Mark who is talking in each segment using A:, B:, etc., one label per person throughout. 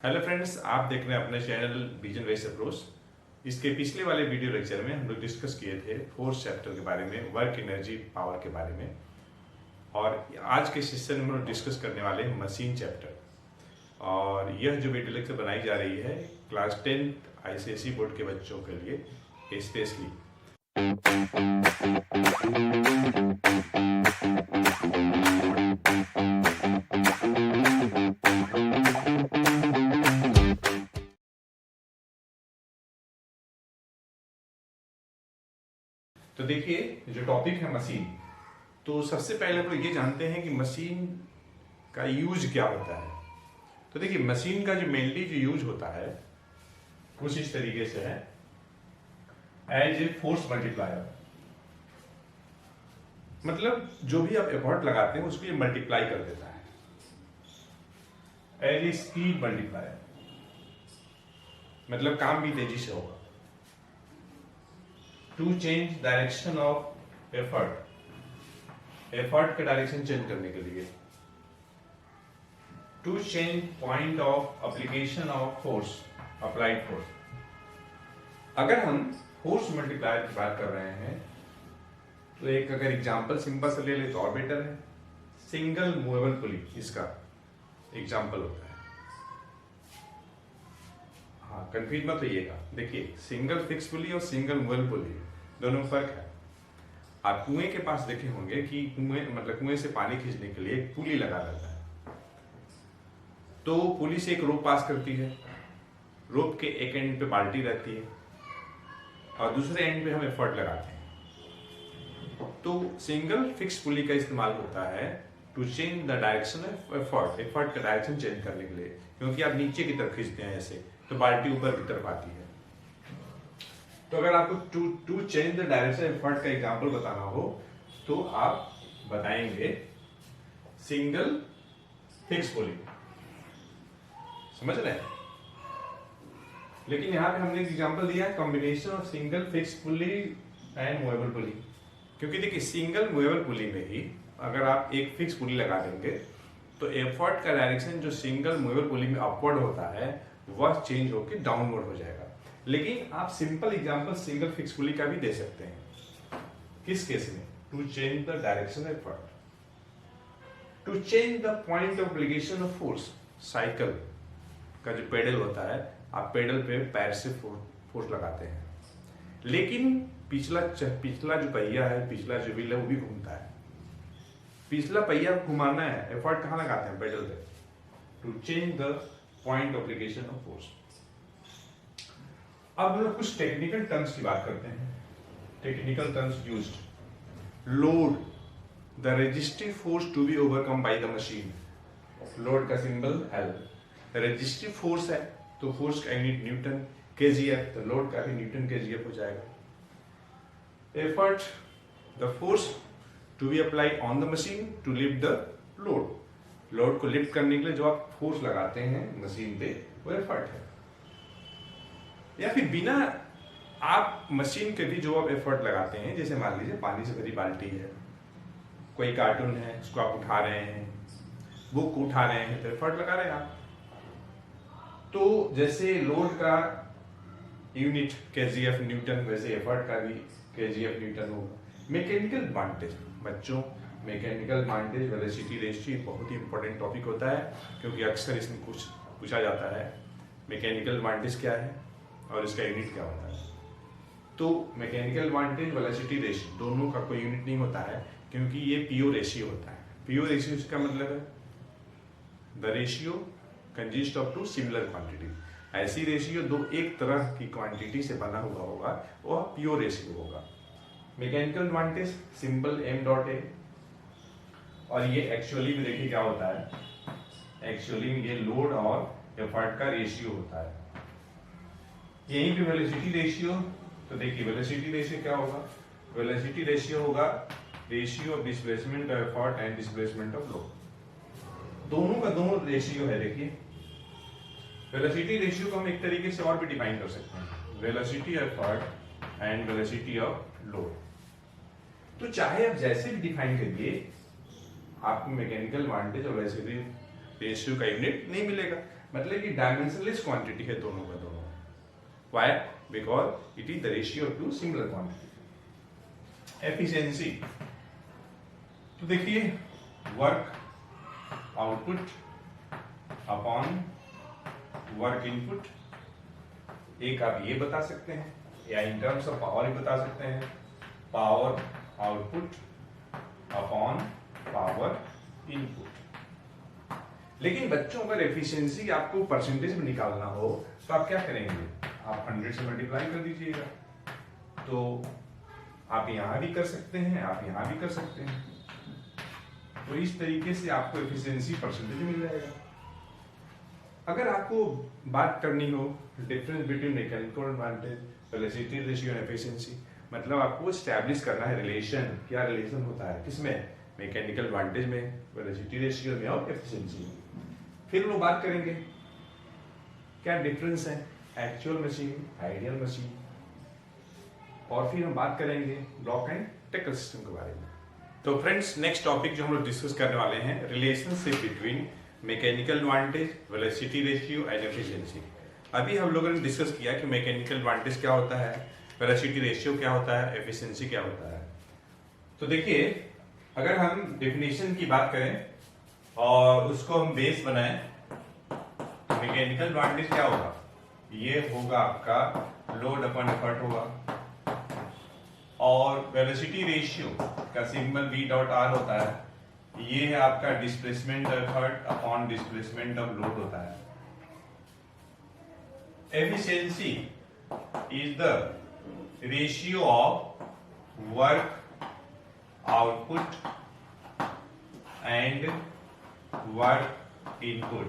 A: Hello friends, आप देख रहे हैं अपने चैनल विजन बेस्ड अप्रोच। इसके पिछले वाले वीडियो लेक्चर में हम लोग डिस्कस किए थे फोर्थ चैप्टर के बारे में, वर्क एनर्जी पावर के बारे में। और आज के सेशन में हम लोग डिस्कस करने वाले हैं मशीन चैप्टर। और यह जो वीडियो लेक्चर बनाई जा रही है क्लास 10th आईसीएसई बोर्ड के बच्चों के लिए स्पेशली। तो देखिए, जो टॉपिक है मशीन, तो सबसे पहले हम लोग ये जानते हैं कि मशीन का यूज क्या होता है। तो देखिए, मशीन का जो मेनली जो यूज होता है कुछ इस तरीके से है, एज ए फोर्स मल्टीप्लायर। मतलब जो भी आप एफर्ट लगाते हैं उसको ये मल्टीप्लाई कर देता है, एज ए स्पीड मल्टीप्लायर। मतलब काम भी तेजी से होगा। To change direction of effort का डायरेक्शन चेंज करने के लिए। To change point of application of force, applied force. अगर हम फोर्स मल्टीप्लायर की बात कर रहे हैं तो एक अगर एग्जांपल सिंपल से ले ले तो और बेटर है। सिंगल मूवेबल पुली इसका एग्जांपल होता है। हाँ, कंफ्यूज मत होइएगा। देखिए, सिंगल फिक्स पुली और सिंगल मूवेबल पुली दोनों में फर्क है। आप कुएं के पास देखे होंगे कि कुएं से पानी खींचने के लिए एक पुली लगा रहता है। तो पुली से एक रोप पास करती है, रोप के एक एंड पे बाल्टी रहती है और दूसरे एंड पे हम एफर्ट लगाते हैं। तो सिंगल फिक्स पुली का इस्तेमाल होता है to change the direction of effort का डायरेक्शन चेंज करने के लिए। क्योंकि आप नीचे की तरफ खींचते हैं ऐसे, तो बाल्टी ऊपर की तरफ आती है। तो अगर आपको to change the direction effort का एग्जांपल बताना हो तो आप बताएंगे सिंगल फिक्स पुली। समझ रहे हैं? लेकिन यहां पे हमने एग्जांपल दिया है combination of single fix pulley and movable pulley. क्योंकि देखिए, सिंगल मूवेबल पुली में ही अगर आप एक फिक्स पुली लगा देंगे तो एफर्ट का डायरेक्शन जो सिंगल मूवेबल पुली में अपवर्ड होता है वह चेंज होकर डाउनवर्ड हो जाएगा। लेकिन आप simple example single fix pulley का भी दे सकते हैं। किस केस में? To change the direction of effort, to change the point of application of force. Cycle का जो पेडल होता है, आप पेडल पे पैर से फोर्स लगाते हैं, लेकिन पिछला जो पहिया है, पिछला जो व्हील है वो भी घूमता है। पिछला पहिया घुमाना है, एफर्ट कहां लगाते हैं? पेडल पे। To change the point of application of force. अब हम लोग कुछ टेक्निकल टर्म्स की बात करते हैं। Technical terms used. Load, the resistive force to be overcome by the machine. Load का सिंबल एल। रेजिस्टिव फोर्स है तो फोर्स का यूनिट न्यूटन। केजीएफ, तो लोड का भी न्यूटन केजीएफ हो जाएगा। Effort, the force to be applied on the machine to lift the load. Load को लिफ्ट करने के लिए जो आप फोर्स लगाते हैं मशीन पे वो एफर्ट है। या फिर बिना आप मशीन के भी जो आप एफर्ट लगाते हैं, जैसे मान लीजिए पानी से भरी बाल्टी है, कोई कार्टून है उसको आप उठा रहे हैं, बुक उठा रहे हैं, तो एफर्ट लगा रहे हैं आप। तो जैसे लोड का यूनिट केजीएफ न्यूटन, वैसे एफर्ट का भी केजीएफ न्यूटन होगा। मैकेनिकल एडवांटेज बच्चों, मैकेनिकल एडवांटेज वेलोसिटी रेशियो बहुत ही इंपॉर्टेंट टॉपिक होता है, क्योंकि अक्सर इसमें कुछ पूछा जाता है मैकेनिकल एडवांटेज क्या है और इसका यूनिट क्या होता है। तो मैकेनिकल एडवांटेज, वेलोसिटी रेशियो दोनों का कोई यूनिट नहीं होता है, क्योंकि ये पीओ रेशियो होता है। पीओ रेशियो का मतलब है the ratio consist of two similar quantity. ऐसी रेशियो दो एक तरह की क्वांटिटी से बना हुआ होगा, वह पीओ रेशियो होगा। Mechanical advantage symbol M dot A. और ये एक्चुअली में देखिए क्या होता है, एक्चुअली में ये लोड और एफर्ट का रेशियो होता है। यहीं पे वेलोसिटी रेशियो, तो देखिए वेलोसिटी रेशियो क्या होगा? वेलोसिटी रेशियो होगा ratio of displacement of effort and displacement of load. दोनों का दोनों रेशियो है। देखिए, वेलोसिटी रेशियो को हम एक तरीके से और भी डिफाइन कर सकते हैं, velocity of effort and velocity of load. तो चाहे आप जैसे भी डिफाइन करिए, आपको मैकेनिकल एडवांटेज और वेलोसिटी रेशियो का यूनिट नहीं मिलेगा। मतलब कि डायमेंशनलेस क्वांटिटी है दोनों का दोनों। Why? Because it is the ratio of two similar quantity. Efficiency, तो देखिए work output upon work input, एक आप ये बता सकते हैं, या इन टर्म्स ऑफ पावर ही बता सकते हैं, power output upon power input. लेकिन बच्चों अगर एफिशिएंसी आपको परसेंटेज में निकालना हो तो आप क्या करेंगे? आप 100 से मल्टीप्लाई कर दीजिएगा। तो आप यहां भी कर सकते हैं, आप यहां भी कर सकते हैं। तो इस तरीके से आपको एफिशिएंसी परसेंटेज मिल जाएगा। अगर आपको बात करनी हो difference between mechanical advantage, velocity ratio and efficiency, मतलब आपको एस्टैब्लिश करना है रिलेशन, क्या रिलेशन होता है किसमें? मैकेनिकल एडवांटेज में, वेलोसिटी रेशियो में और एफिशिएंसी में। फिर वो बात करेंगे क्या डिफरेंस है एक्चुअल मशीन, आइडियल मशीन, और फिर हम बात करेंगे ब्लॉक एंड टैकल सिस्टम के बारे में। तो फ्रेंड्स, नेक्स्ट टॉपिक जो हम लोग डिस्कस करने वाले हैं, relationship between mechanical advantage, velocity ratio and efficiency. अभी हम लोगों ने डिस्कस किया कि मैकेनिकल एडवांटेज क्या होता है, वेलोसिटी रेशियो क्या होता है, एफिशिएंसी क्या होता है। तो देखिए, अगर हम डेफिनेशन की बात करें और उसको हम बेस बनाएं, तो मैकेनिकल एडवांटेज क्या होगा? ये होगा आपका लोड अपॉन एफर्ट होगा, और वेलोसिटी रेशियो का सिंबल V डॉट R होता है, ये है आपका displacement effort upon displacement of load होता है। Efficiency is the ratio of work output and work input.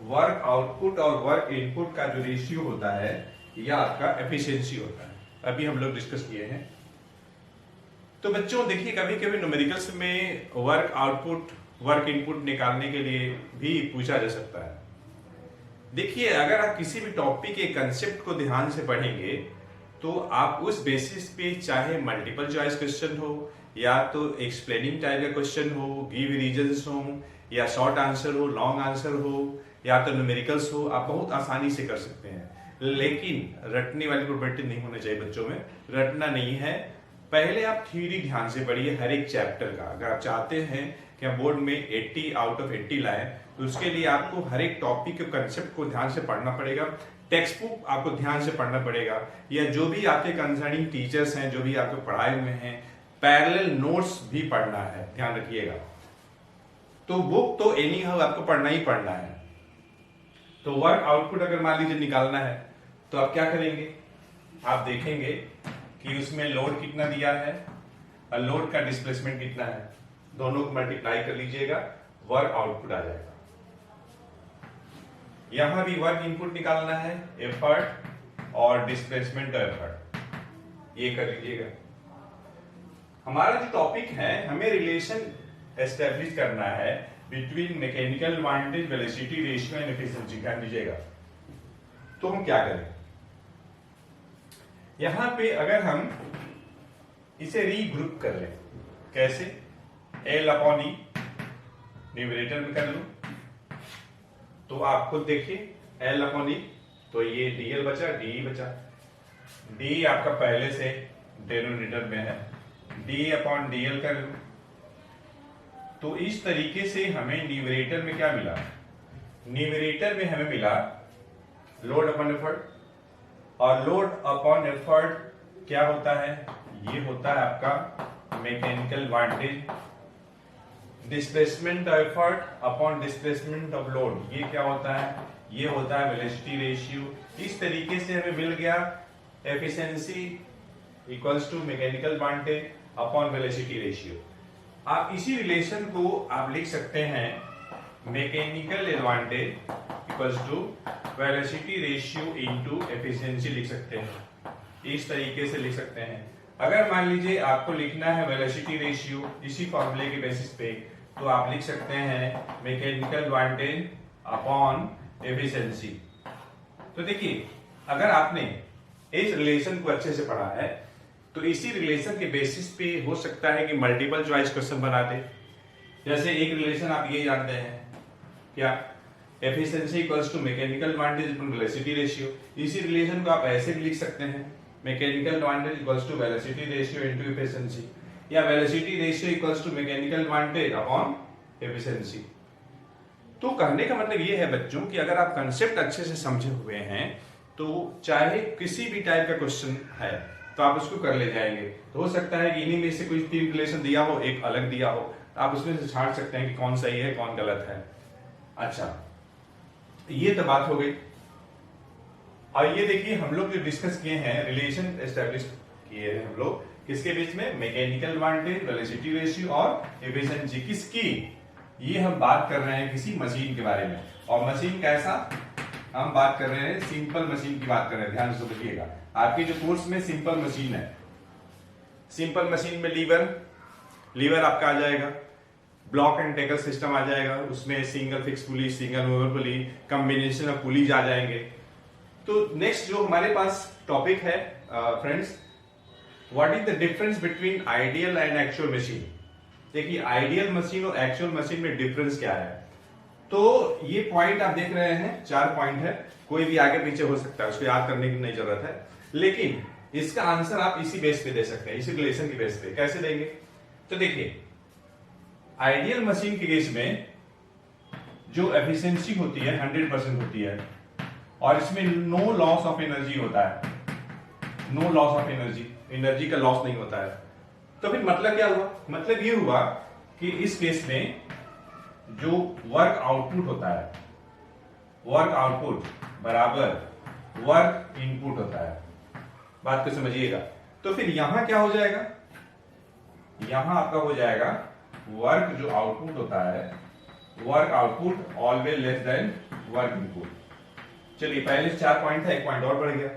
A: Work output और वर्क इनपुट का जो रेशियो होता है यह आपका एफिशिएंसी होता है। अभी हम लोग डिस्कस किए हैं। तो बच्चों देखिए, कभी कभी न्यूमेरिकल्स में वर्क आउटपुट, वर्क इनपुट निकालने के लिए भी पूछा जा सकता है। देखिए, अगर आप किसी भी टॉपिक के कंसेप्ट को ध्यान से पढ़ेंगे तो आप उस बेसिस पे, चाहे मल्टीपल चॉइस क्वेश्चन हो या तो एक्सप्लेनिंग टाइप का क्वेश्चन हो, गिव रीजंस हो, या शॉर्ट आंसर हो, लॉन्ग आंसर हो, या तो न्यूमेरिकल्स हो, आप बहुत आसानी से कर सकते हैं। लेकिन रटने वाली प्रॉपर्टी नहीं होनी चाहिए बच्चों में। रटना नहीं है, पहले आप थ्योरी ध्यान से पढ़िए हर एक चैप्टर का। अगर आप चाहते हैं कि आप बोर्ड में 80 आउट ऑफ 80 लाएं, तो उसके लिए आपको हर एक टॉपिक के कंसेप्ट को ध्यान से पढ़ना पड़ेगा। टेक्स्ट बुक आपको ध्यान से पढ़ना पड़ेगा, या जो भी आपके कंसर्निंग टीचर्स हैं, जो भी आपको पढ़ाए हुए हैं, पैरेलल नोट्स भी पढ़ना है, ध्यान रखिएगा। तो बुक तो एनी हाउ आपको पढ़ना ही पढ़ना है। तो वर्क आउटपुट अगर मान लीजिए निकालना है तो आप क्या करेंगे? आप देखेंगे कि उसमें लोड कितना दिया है और लोड का डिस्प्लेसमेंट कितना है, दोनों को मल्टीप्लाई कर लीजिएगा, वर्क आउटपुट आ जाएगा। यहां भी वर्क इनपुट निकालना है, एफर्ट और डिस्प्लेसमेंट एफर्ट, ये कर लीजिएगा। हमारा जो टॉपिक है, हमें रिलेशन एस्टेब्लिश करना है between mechanical advantage, velocity ratio and efficiency, ध्यान दीजिएगा। तो हम क्या करें? यहां पे अगर हम इसे रीग्रुप कर लें, कैसे? L अपॉन E न्यूमरेटर में कर लूं, तो आप खुद देखिए L अपॉन E, तो ये DL बचा, DE बचा। D आपका पहले से डिनोमिनेटर में है, D अपॉन DL कर लूं, तो इस तरीके से हमें न्यूमरेटर में क्या मिला? न्यूमरेटर में हमें मिला लोड अपॉन एफर्ट, और लोड अपॉन एफर्ट क्या होता है? ये होता है आपका mechanical advantage. Displacement effort upon displacement of load, ये क्या होता है? ये होता है वेलोसिटी रेशियो। इस तरीके से हमें मिल गया efficiency equals to mechanical advantage upon velocity ratio. आप इसी रिलेशन को आप लिख सकते हैं, mechanical advantage equals to velocity ratio into efficiency लिख सकते हैं। इस तरीके से लिख सकते हैं। अगर मान लीजिए आपको लिखना है वेलोसिटी रेशियो इसी फॉर्मूले के बेसिस पे, तो आप लिख सकते हैं मैकेनिकल एडवांटेज अपॉन एफिशिएंसी। तो देखिए, अगर आपने इस रिलेशन को अच्छे से पढ़ा है तो इसी रिलेशन के बेसिस पे हो सकता है कि मल्टीपल चॉइस क्वेश्चन बनाते। जैसे एक रिलेशन आप ये जानते हैं, क्या? Efficiency equals to mechanical advantage upon velocity ratio. इसी रिलेशन को आप ऐसे भी लिख सकते हैं, mechanical advantage equals to velocity ratio into efficiency, या velocity ratio equals to mechanical advantage upon efficiency. तो कहने का मतलब ये है बच्चों कि अगर आप कंसेप्ट अच्छे से समझे हुए हैं तो चाहे किसी भी टाइप का क्वेश्चन है तो आप उसको कर ले जाएंगे। तो हो सकता है कि इन्हीं में से कोई 3 रिलेशन दिया हो, एक अलग दिया हो, तो आप उसमें से छांट सकते हैं कि कौन सही है कौन गलत है। अच्छा, ये तो बात हो गई। और ये देखिए हम लोग जो डिस्कस किए हैं, रिलेशन एस्टेब्लिश किए हैं हम लोग किसके बीच में, मैकेनिकल एडवांटेज, वेलोसिटी रेशियो और एफिशिएंसी किसकी, ये हम बात कर रहे हैं किसी मशीन के बारे में। और मशीन कैसा, हम बात कर रहे हैं सिंपल मशीन की बात कर रहे हैं। ध्यान से देखिएगा, आपके जो कोर्स में सिंपल मशीन है, सिंपल मशीन में लीवर आपका आ जाएगा, ब्लॉक एंड टैकल सिस्टम आ जाएगा, उसमें single fix pulley, single mover pulley, combination of pulleys आ जाएंगे। तो नेक्स्ट जो हमारे पास टॉपिक है friends, what is the difference between ideal and actual machine. देखिए आइडियल मशीन और एक्चुअल मशीन में डिफरेंस क्या है। तो ये पॉइंट आप देख रहे हैं, 4 पॉइंट है, कोई भी आगे पीछे हो सकता है, उसको याद करने की नहीं जरूरत है, लेकिन इसका आंसर आप इसी बेस पे दे सकते हैं, इसी रिलेशन की बेस पे। कैसे देंगे, तो देखिए आइडियल मशीन के केस में जो एफिशिएंसी होती है 100% होती है और इसमें नो लॉस ऑफ एनर्जी होता है, नो लॉस ऑफ एनर्जी का लॉस नहीं होता है। तो फिर मतलब क्या हुआ, मतलब ये हुआ कि इस केस में जो वर्क आउटपुट होता है, वर्क आउटपुट बराबर वर्क इनपुट होता है। बात को समझिएगा। तो फिर यहां क्या हो जाएगा, यहां आपका हो जाएगा वर्क जो आउटपुट होता है, work output always less than work input. चलिए पहले 4 पॉइंट था, 1 पॉइंट और बढ़ गया।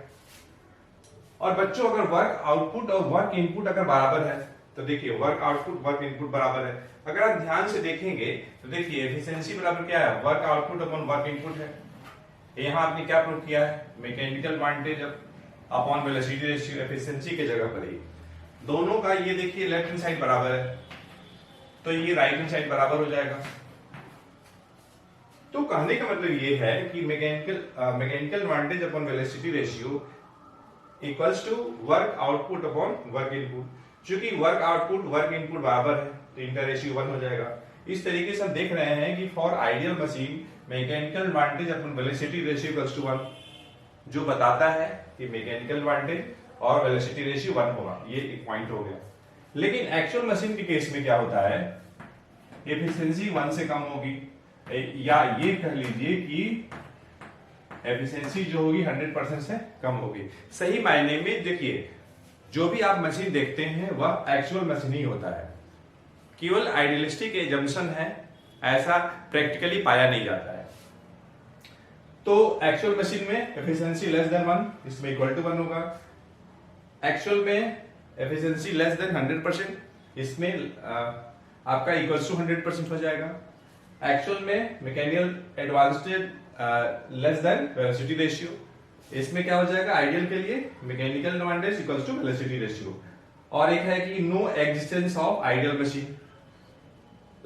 A: और बच्चों अगर वर्क आउटपुट और वर्क इनपुट अगर बराबर है तो देखिए वर्क आउटपुट वर्क इनपुट बराबर है। अगर आप ध्यान से देखेंगे तो देखिए एफिशिएंसी बराबर क्या है, work output upon work input है। यहां आपने क्या प्रूव किया है, mechanical advantage upon velocity ratio, efficiency के जगह पर ही दोनों का ये देखिए लेफ्ट हैंड साइड बराबर है, तो ये राइट हैंड साइड बराबर हो जाएगा। तो कहने का मतलब ये है कि mechanical advantage upon velocity ratio equals to work output upon work input. चूंकि वर्क आउटपुट वर्क इनपुट बराबर है तो इनका रेशियो 1 हो जाएगा। इस तरीके से हम देख रहे हैं कि for ideal machine mechanical advantage upon velocity ratio equals to 1, जो बताता है कि मैकेनिकल एडवांटेज और वेलोसिटी रेशियो 1 होगा। ये एक पॉइंट हो गया। लेकिन एक्चुअल मशीन के केस में क्या होता है, एफिशिएंसी 1 से कम होगी, या ये कह लीजिए कि एफिशिएंसी जो होगी 100% से कम होगी। सही मायने में देखिए जो भी आप मशीन देखते हैं वह एक्चुअल मशीन ही होता है, केवल आइडियलिस्टिक एजम्पशन है, ऐसा प्रैक्टिकली पाया नहीं जाता है। तो एक्चुअल मशीन में एफिशिएंसी लेस देन 1, इसमें इक्वल टू 1 होगा। एक्चुअल में एफिशिएंसी लेस देन 100%, इसमें आपका इक्वल टू 100% हो जाएगा। एक्चुअल में mechanical advantage less than velocity ratio, इसमें क्या हो जाएगा, आइडियल के लिए mechanical advantage equals to velocity ratio. और एक है कि no existence of ideal machine,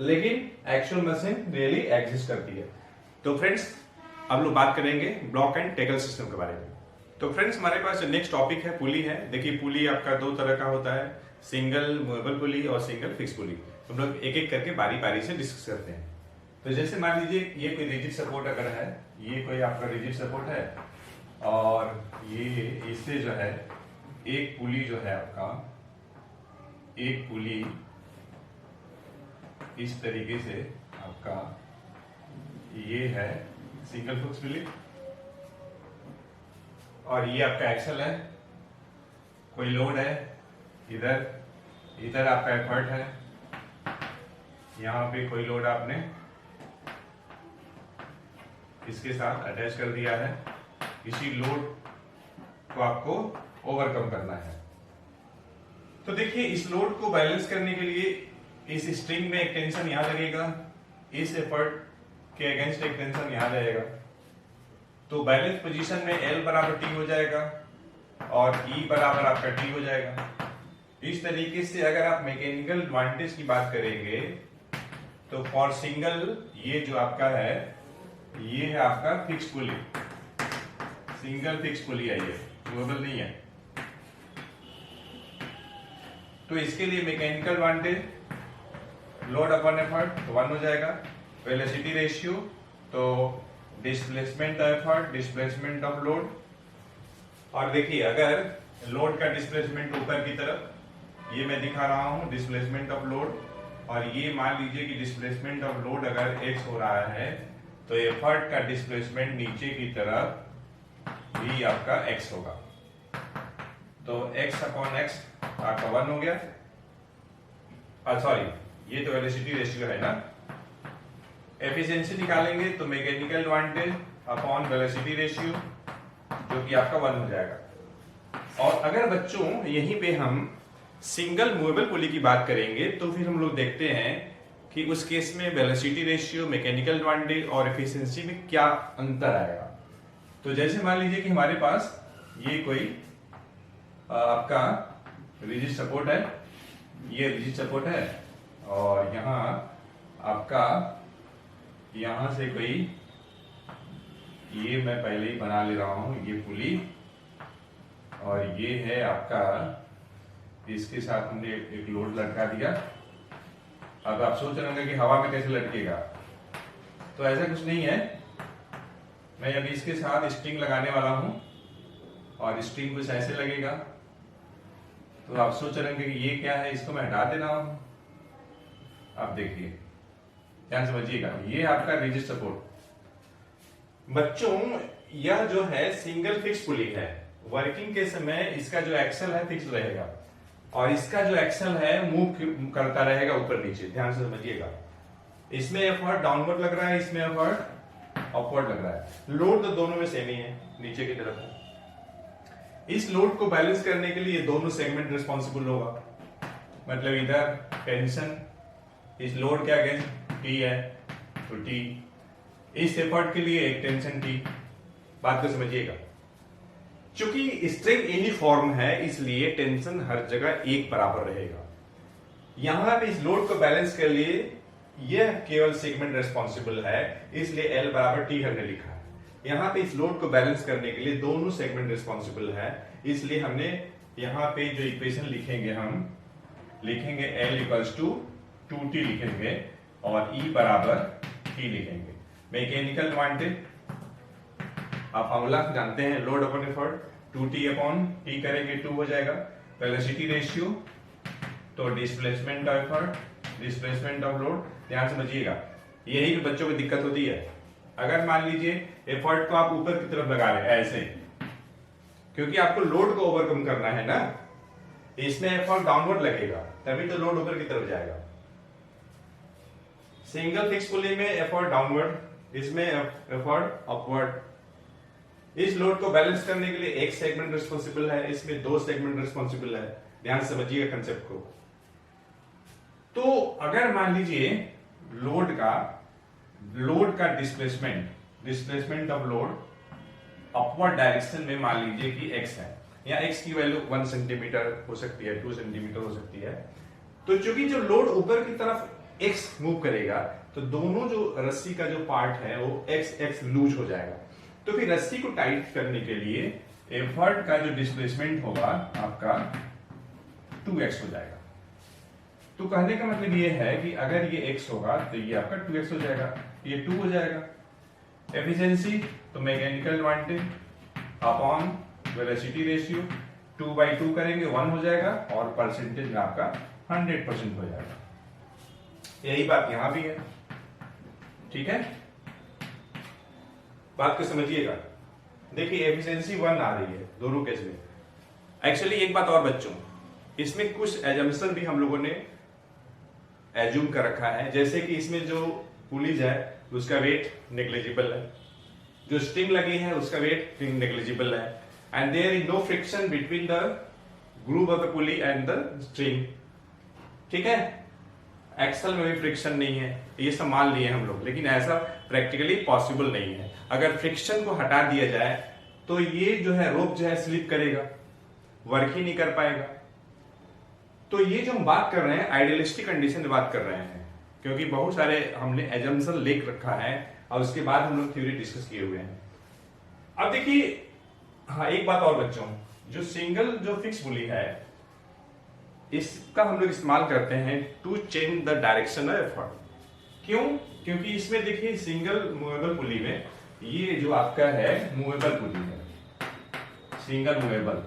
A: लेकिन एक्चुअल मशीन रियली एग्जिस्ट करती है। तो फ्रेंड्स अब लोग बात करेंगे ब्लॉक एंड टैकल सिस्टम के बारे में। तो फ्रेंड्स हमारे पास नेक्स्ट टॉपिक है पुली है। देखिए पुली आपका 2 तरह का होता है, सिंगल मूवेबल पुली और सिंगल फिक्स पुली। हम लोग एक एक करके बारी बारी से डिस्कस करते हैं। तो जैसे मान लीजिए ये कोई रिजिड सपोर्ट अगर है, ये कोई आपका रिजिड सपोर्ट है और ये इससे जो है एक पुली जो है आपका, एक पुली इस तरीके से आपका ये है सिंगल फिक्स पुली और ये आपका एक्सल है, कोई लोड है, इधर आपका एफर्ट है, यहां पे कोई लोड आपने इसके साथ अटैच कर दिया है। इसी लोड को आपको ओवरकम करना है। तो देखिए इस लोड को बैलेंस करने के लिए इस स्ट्रिंग में एक टेंशन यहां लगेगा, इस एफर्ट के अगेंस्ट एक टेंशन यहां रहेगा। तो बैलेंस पोजीशन में L बराबर T हो जाएगा और E बराबर आपका T हो जाएगा। इस तरीके से अगर आप मैकेनिकल एडवांटेज की बात करेंगे तो फॉर सिंगल ये जो आपका है ये है आपका फिक्स पुली, सिंगल फिक्स पुली है, ये मूवेबल नहीं है। तो इसके लिए mechanical advantage, load upon effort तो 1 हो जाएगा, वेलोसिटी रेशियो तो displacement effort displacement of load. और देखिए अगर लोड का डिस्प्लेसमेंट ऊपर की तरफ, ये मैं दिखा रहा हूं डिस्प्लेसमेंट ऑफ लोड, और ये मान लीजिए कि डिस्प्लेसमेंट ऑफ लोड अगर x हो रहा है तो एफर्ट का डिस्प्लेसमेंट नीचे की तरफ भी आपका x होगा। तो x अपॉन x आपका 1 हो गया। सॉरी, ये तो वेलोसिटी रेशियो है ना। एफिशिएंसी निकालेंगे तो mechanical advantage upon velocity ratio जो कि आपका 1 हो जाएगा। और अगर बच्चों यहीं पे हम सिंगल मूवेबल पुली की बात करेंगे तो फिर हम लोग देखते हैं कि उस केस में वेलोसिटी रेशियो, मैकेनिकल एडवांटेज और एफिशिएंसी में क्या अंतर आएगा। तो जैसे मान लीजिए कि हमारे पास ये कोई आपका रिजिड सपोर्ट है, ये रिजिड सपोर्ट है, और यहाँ आपका यहां से कोई, ये मैं पहले ही बना ले रहा हूं, ये पुली, और ये है आपका, इसके साथ हमने एक लोड लटका दिया। अब आप सोच रहे होंगे कि हवा में कैसे लटकेगा, तो ऐसा कुछ नहीं है। मैं अभी इसके साथ स्ट्रिंग लगाने वाला हूं और स्ट्रिंग कुछ ऐसे लगेगा। तो आप सोच रहे होंगे कि ये क्या है, इसको मैं हटा दे रहा हूं। आप देखिए, ध्यान समझिएगा, ये आपका रिजिड सपोर्ट। बच्चों यह जो है सिंगल फिक्स पुली है, वर्किंग के समय इसका जो एक्सल है फिक्स रहेगा और इसका जो एक्सल है मूव करता रहेगा ऊपर नीचे। ध्यान से समझिएगा, इसमें एफर्ट डाउनवर्ड लग रहा है, इसमें एफर्ट अपवर्ड लग रहा है। लोड तो दोनों में सेम ही है, नीचे की तरफ है। इस लोड को बैलेंस करने के लिए दोनों सेगमेंट रिस्पॉन्सिबल होगा, मतलब इधर टेंशन, इस लोड के अगेंस्ट टी है तो टी, इस एफर्ट के लिए एक टेंशन टी। बात को समझिएगा, चूंकि स्ट्रिंग यूनिफॉर्म है इसलिए टेंशन हर जगह एक बराबर रहेगा। यहां पे इस लोड को बैलेंस के लिए यह केवल सेगमेंट रिस्पॉन्सिबल है, इसलिए L बराबर T हमने लिखा है। यहां पे इस लोड को बैलेंस करने के लिए दोनों सेगमेंट रिस्पॉन्सिबल है, इसलिए हमने यहां पे जो इक्वेशन लिखेंगे, हम लिखेंगे L इक्वल्स टू 2T लिखेंगे और E बराबर T लिखेंगे। मैकेनिकल एडवांटेज आप फॉर्मूला जानते हैं, load upon effort 2T upon T करेंगे 2 हो जाएगा। वेलोसिटी रेशियो तो displacement of effort displacement of load. ध्यान समझिएगा, यही तो बच्चों को दिक्कत होती है। अगर मान लीजिए एफर्ट को आप ऊपर की तरफ लगा रहे हैं ऐसे, क्योंकि आपको लोड को ओवरकम करना है ना, इसमें एफर्ट डाउनवर्ड लगेगा तभी तो लोड ऊपर की तरफ जाएगा। सिंगल फिक्स पुली में एफर्ट डाउनवर्ड, इसमें एफर्ट अपवर्ड। इस लोड को बैलेंस करने के लिए एक सेगमेंट रिस्पॉन्सिबल है, इसमें 2 सेगमेंट रिस्पॉन्सिबल है। ध्यान समझिएगा कंसेप्ट को। तो अगर मान लीजिए लोड का displacement of load upward direction में मान लीजिए कि x है, या x की वैल्यू 1 सेंटीमीटर हो सकती है, 2 सेंटीमीटर हो सकती है। तो चूंकि जो लोड ऊपर की तरफ x मूव करेगा तो दोनों जो रस्सी का जो पार्ट है वो x लूज हो जाएगा। तो फिर रस्सी को टाइट करने के लिए एफर्ट का जो डिस्प्लेसमेंट होगा आपका 2x हो जाएगा। तो कहने का मतलब ये है कि अगर ये x होगा तो ये आपका 2x हो जाएगा, ये 2 हो जाएगा। एफिशिएंसी तो mechanical advantage upon velocity ratio 2/2 करेंगे 1 हो जाएगा, और परसेंटेज में आपका 100% हो जाएगा। यही बात यहां भी है, ठीक है। बात को समझिएगा, देखिए एफिशिएंसी 1 आ रही है दोनों केस में। एक्चुअली एक बात और बच्चों, इसमें कुछ एजम्पशन भी हम लोगों ने एज्यूम कर रखा है, जैसे कि इसमें जो पुलीज है उसका वेट नेग्लिजिबल है, जो स्ट्रिंग लगी है उसका वेट नेग्लिजिबल है, and there is no friction between the groove of the pulley and the string, ठीक है। एक्सल में भी फ्रिक्शन नहीं है, ये सब मान लिए हम लोग, लेकिन ऐसा प्रैक्टिकली पॉसिबल नहीं है। अगर फ्रिक्शन को हटा दिया जाए तो ये जो है रोप जो है स्लिप करेगा, वर्क ही नहीं कर पाएगा। तो ये जो हम बात कर रहे हैं आइडियलिस्टिक कंडीशन में बात कर रहे हैं, क्योंकि बहुत सारे हमने एजम्पशन लिख रखा है और उसके बाद हम लोग थ्योरी डिस्कस किए हुए हैं। अब देखिए, हाँ एक बात और बच्चों, जो सिंगल जो फिक्स पुली है इसका हम लोग इस्तेमाल करते हैं to change the direction of effort. क्यों? क्योंकि इसमें देखिए सिंगल मूवेबल पुली में ये जो आपका है मूवेबल पुली है, सिंगल मूवेबल,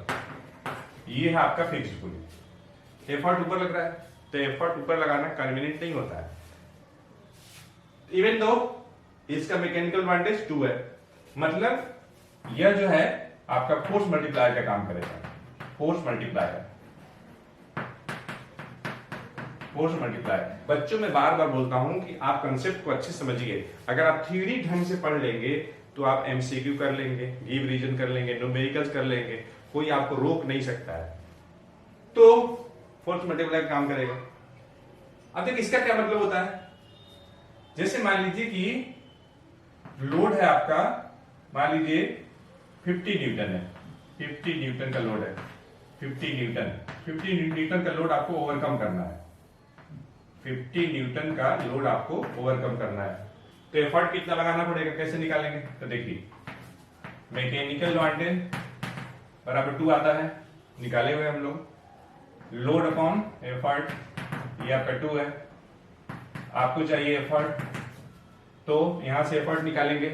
A: ये है आपका फिक्स पुली। एफर्ट ऊपर लग रहा है तो एफर्ट ऊपर लगाना कन्वीनियंट नहीं होता है, इवन दो इसका मैकेनिकल एडवांटेज 2 है। मतलब यह जो है आपका फोर्स मल्टीप्लायर का काम करेगा, फोर्स मल्टीप्लायर, फोर्स मल्टीप्लायर। बच्चों में बार बार बोलता हूं कि आप कंसेप्ट को अच्छे समझिए। अगर आप थ्योरी ढंग से पढ़ लेंगे तो आप एमसीक्यू कर लेंगे, गिव रीजन कर लेंगे, न्यूमेरिकल्स कर लेंगे, कोई आपको रोक नहीं सकता है, तो फोर्स मल्टीप्लायर काम करेगा। अब देखिए इसका क्या मतलब होता है, जैसे मान लीजिए कि लोड है आपका, मान लीजिए 50 न्यूटन है, 50 न्यूटन का लोड है, 50 न्यूटन का लोड आपको ओवरकम करना है, 50 न्यूटन का लोड आपको ओवरकम करना है, तो एफर्ट कितना लगाना पड़ेगा, कैसे निकालेंगे? तो देखिए मैकेनिकल एडवांटेज बराबर 2 आता है, निकाले हुए हम लोग, लोड अपॉन एफर्ट, ये आपका 2 है, आपको चाहिए एफर्ट, तो यहां से एफर्ट निकालेंगे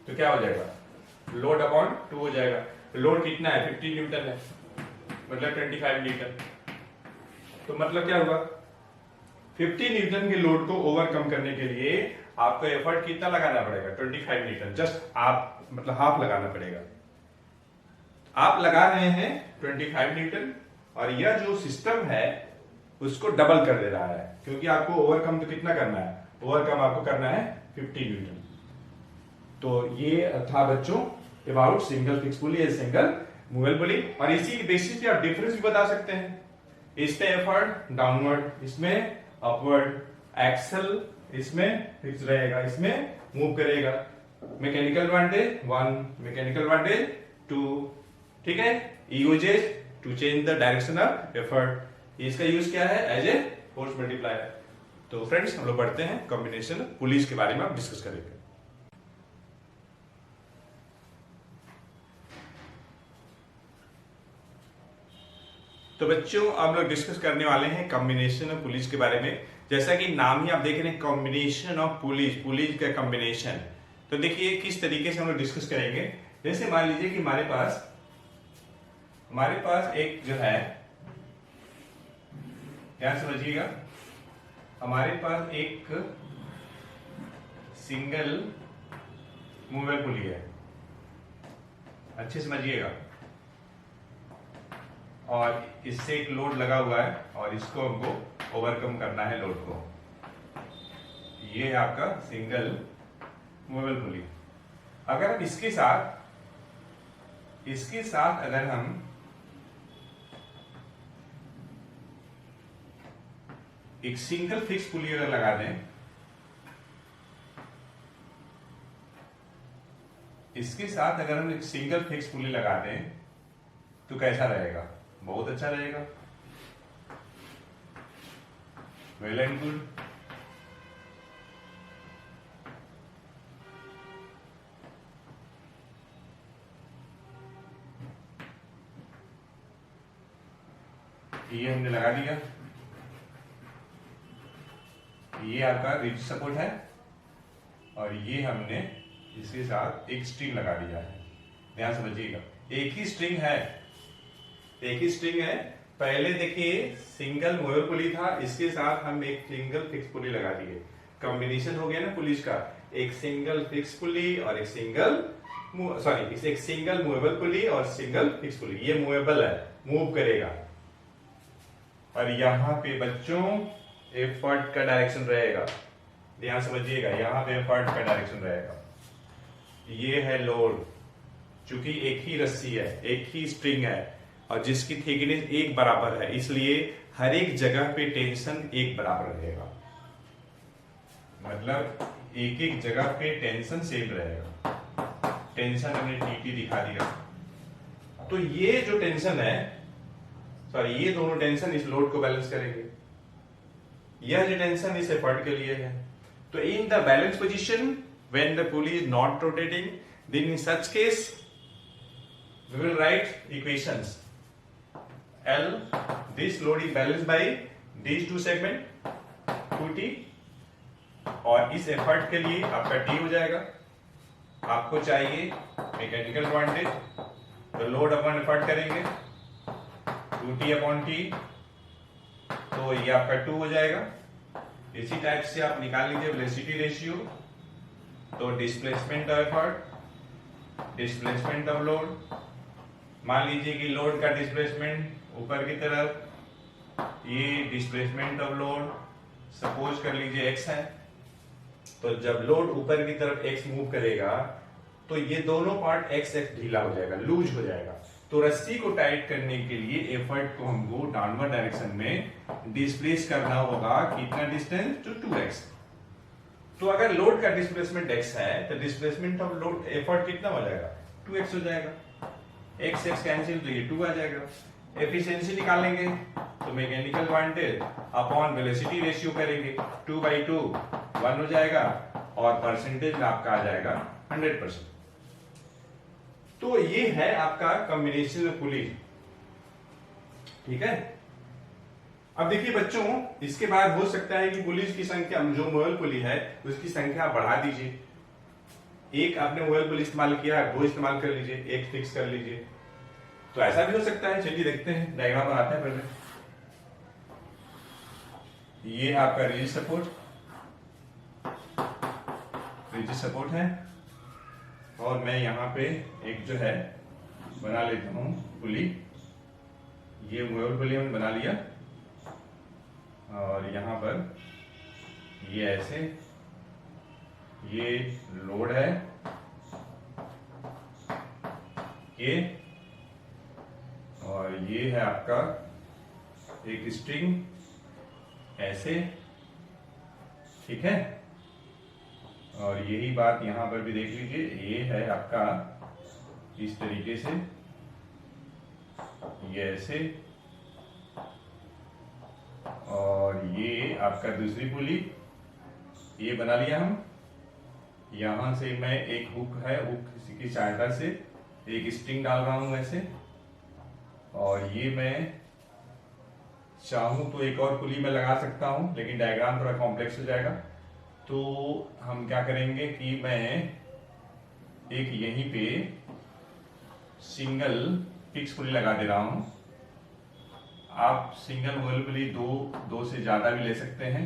A: तो क्या हो जाएगा, लोड अपॉन 2 हो जाएगा। लोड कितना है, 50 न्यूटन है, मतलब 25 न्यूटन। तो मतलब क्या हुआ, 50 न्यूटन के लोड को ओवरकम करने के लिए आपको एफर्ट कितना लगाना पड़ेगा, 25 न्यूटन, जस्ट आप मतलब हाफ लगाना पड़ेगा। आप लगा रहे हैं 25 न्यूटन और यह जो सिस्टम है उसको डबल कर दे रहा है, क्योंकि आपको ओवरकम तो कितना करना है, ओवरकम आपको करना है 50 न्यूटन। तो ये था बच्चों अबाउट सिंगल फिक्स पुली या सिंगल मूवेबल पुली, और इसी बेसिस पे आप डिफरेंस भी बता सकते हैं। इसमें एफर्ट डाउनवर्ड, इसमें अपवर्ड, एक्सल इसमें फिक्स रहेगा, इसमें मूव करेगा। मैकेनिकल एडवांटेज 1, मैकेनिकल एडवांटेज 2, ठीक है। Usages to change the direction of effort, इसका यूज क्या है, एज ए फोर्स मल्टीप्लायर। तो फ्रेंड्स हम लोग बढ़ते हैं कॉम्बिनेशन पुलिस के बारे में आप डिस्कस करेंगे। तो बच्चों हम लोग डिस्कस करने वाले हैं कॉम्बिनेशन ऑफ पुलिस के बारे में। जैसा कि नाम ही आप देख रहे हैं कॉम्बिनेशन ऑफ पुलिस, पुलिस का कॉम्बिनेशन। तो देखिए किस तरीके से हम लोग डिस्कस करेंगे। जैसे मान लीजिए कि हमारे पास एक जो है, क्या समझिएगा, हमारे पास एक सिंगल मूवेबल पुली है, अच्छे समझिएगा, और इससे एक लोड लगा हुआ है और इसको हमको ओवरकम करना है लोड को। ये है आपका सिंगल मूवेबल पुली। अगर हम इसके साथ अगर हम एक सिंगल फिक्स पुली अगर लगा दें, इसके साथ अगर हम एक सिंगल फिक्स पुली लगा दें तो कैसा रहेगा, बहुत अच्छा रहेगा, वेल एंड गुड। ये हमने लगा दिया, ये आपका रिज सपोर्ट है, और ये हमने इसके साथ एक स्ट्रिंग लगा दिया है। ध्यान समझिएगा, एक ही स्ट्रिंग है। पहले देखिए सिंगल मूवेबल पुली था, इसके साथ हम एक सिंगल फिक्स पुली लगा दिए, कॉम्बिनेशन हो गया ना पुलिस का, एक सिंगल फिक्स पुली और एक सिंगल मूवेबल पुली और सिंगल फिक्स पुली। ये मूवेबल है, मूव करेगा, और यहां पे बच्चों एफर्ट का डायरेक्शन रहेगा। ध्यान समझिएगा, यहां पे एफर्ट का डायरेक्शन रहेगा। ये है लोड, चूंकि एक ही रस्सी है, एक ही स्ट्रिंग है, और जिसकी थिकनेस एक बराबर है, इसलिए हर एक जगह पे टेंशन एक बराबर रहेगा, मतलब एक एक जगह पे टेंशन सेम रहेगा। टेंशन हमने टीटी दिखा दिया। तो ये जो टेंशन है, ये दोनों टेंशन इस लोड को बैलेंस करेंगे, यह जो टेंशन इस एफर्ट के लिए है। तो in the balance position when the pulley is not rotating, then in such case we will write equations. L, this load is balanced by these two segment 2T, और इस एफर्ट के लिए आपका T हो जाएगा. आपको चाहिए मैकेनिकल एडवांटेज, तो लोड अपॉन एफर्ट करेंगे 2T अपॉन T, तो ये आपका 2 हो जाएगा. इसी टाइप से आप निकाल लीजिए वेलोसिटी रेशियो, तो displacement of effort, displacement of load. मान लीजिए कि लोड का डिस्प्लेसमेंट ऊपर की तरफ, ये डिस्प्लेसमेंट ऑफ लोड सपोज कर लीजिए x है, तो जब लोड ऊपर की तरफ x मूव करेगा तो ये दोनों पार्ट x ढीला हो जाएगा, लूज हो जाएगा. तो रस्सी को टाइट करने के लिए एफर्ट को हमको डाउनवर्ड डायरेक्शन में डिस्प्लेस करना होगा. कितना डिस्टेंस? तो 2x. तो अगर लोड का डिस्प्लेसमेंट x है तो डिस्प्लेसमेंट ऑफ लोड एफर्ट कितना हो जाएगा? 2x हो जाएगा. x कैंसिल, तो ये 2 आ जाएगा. एफिशिएंसी निकालेंगे तो mechanical advantage upon velocity ratio करेंगे, 2/2 1 हो जाएगा, और परसेंटेज में आपका आ जाएगा 100%. तो ये है आपका कॉम्बिनेशन पुली. ठीक है. अब देखिए बच्चों, इसके बाद हो सकता है कि पुलिस की संख्या, जो मोबाइल पुली है उसकी संख्या बढ़ा दीजिए. एक आपने मोबाइल पुली इस्तेमाल किया, 2 इस्तेमाल कर लीजिए, 1 फिक्स कर लीजिए. तो ऐसा भी हो सकता है. चलिए देखते हैं, डायग्राम बनाते हैं पहले. ये आपका रिजिड सपोर्ट है, और मैं यहाँ पे एक जो है बना लेता हूँ पुली. ये मूवेबल पुली हमने बना लिया, और यहाँ पर ये ऐसे, ये लोड है, ये, और ये है आपका एक स्ट्रिंग ऐसे. ठीक है. और यही बात यहां पर भी देख लीजिए, ये है आपका इस तरीके से, ये ऐसे, और ये आपका दूसरी पुली, ये बना लिया हम. यहां से मैं एक हुक है, हुक की सहायता से एक स्ट्रिंग डाल रहा हूं ऐसे, और ये मैं चाहूं तो एक और पुली में लगा सकता हूं, लेकिन डायग्राम थोड़ा कॉम्प्लेक्स हो जाएगा. तो हम क्या करेंगे कि मैं एक यहीं पे सिंगल फिक्स पुली लगा दे रहा हूं. आप सिंगल मोबाइल पुली दो से ज्यादा भी ले सकते हैं.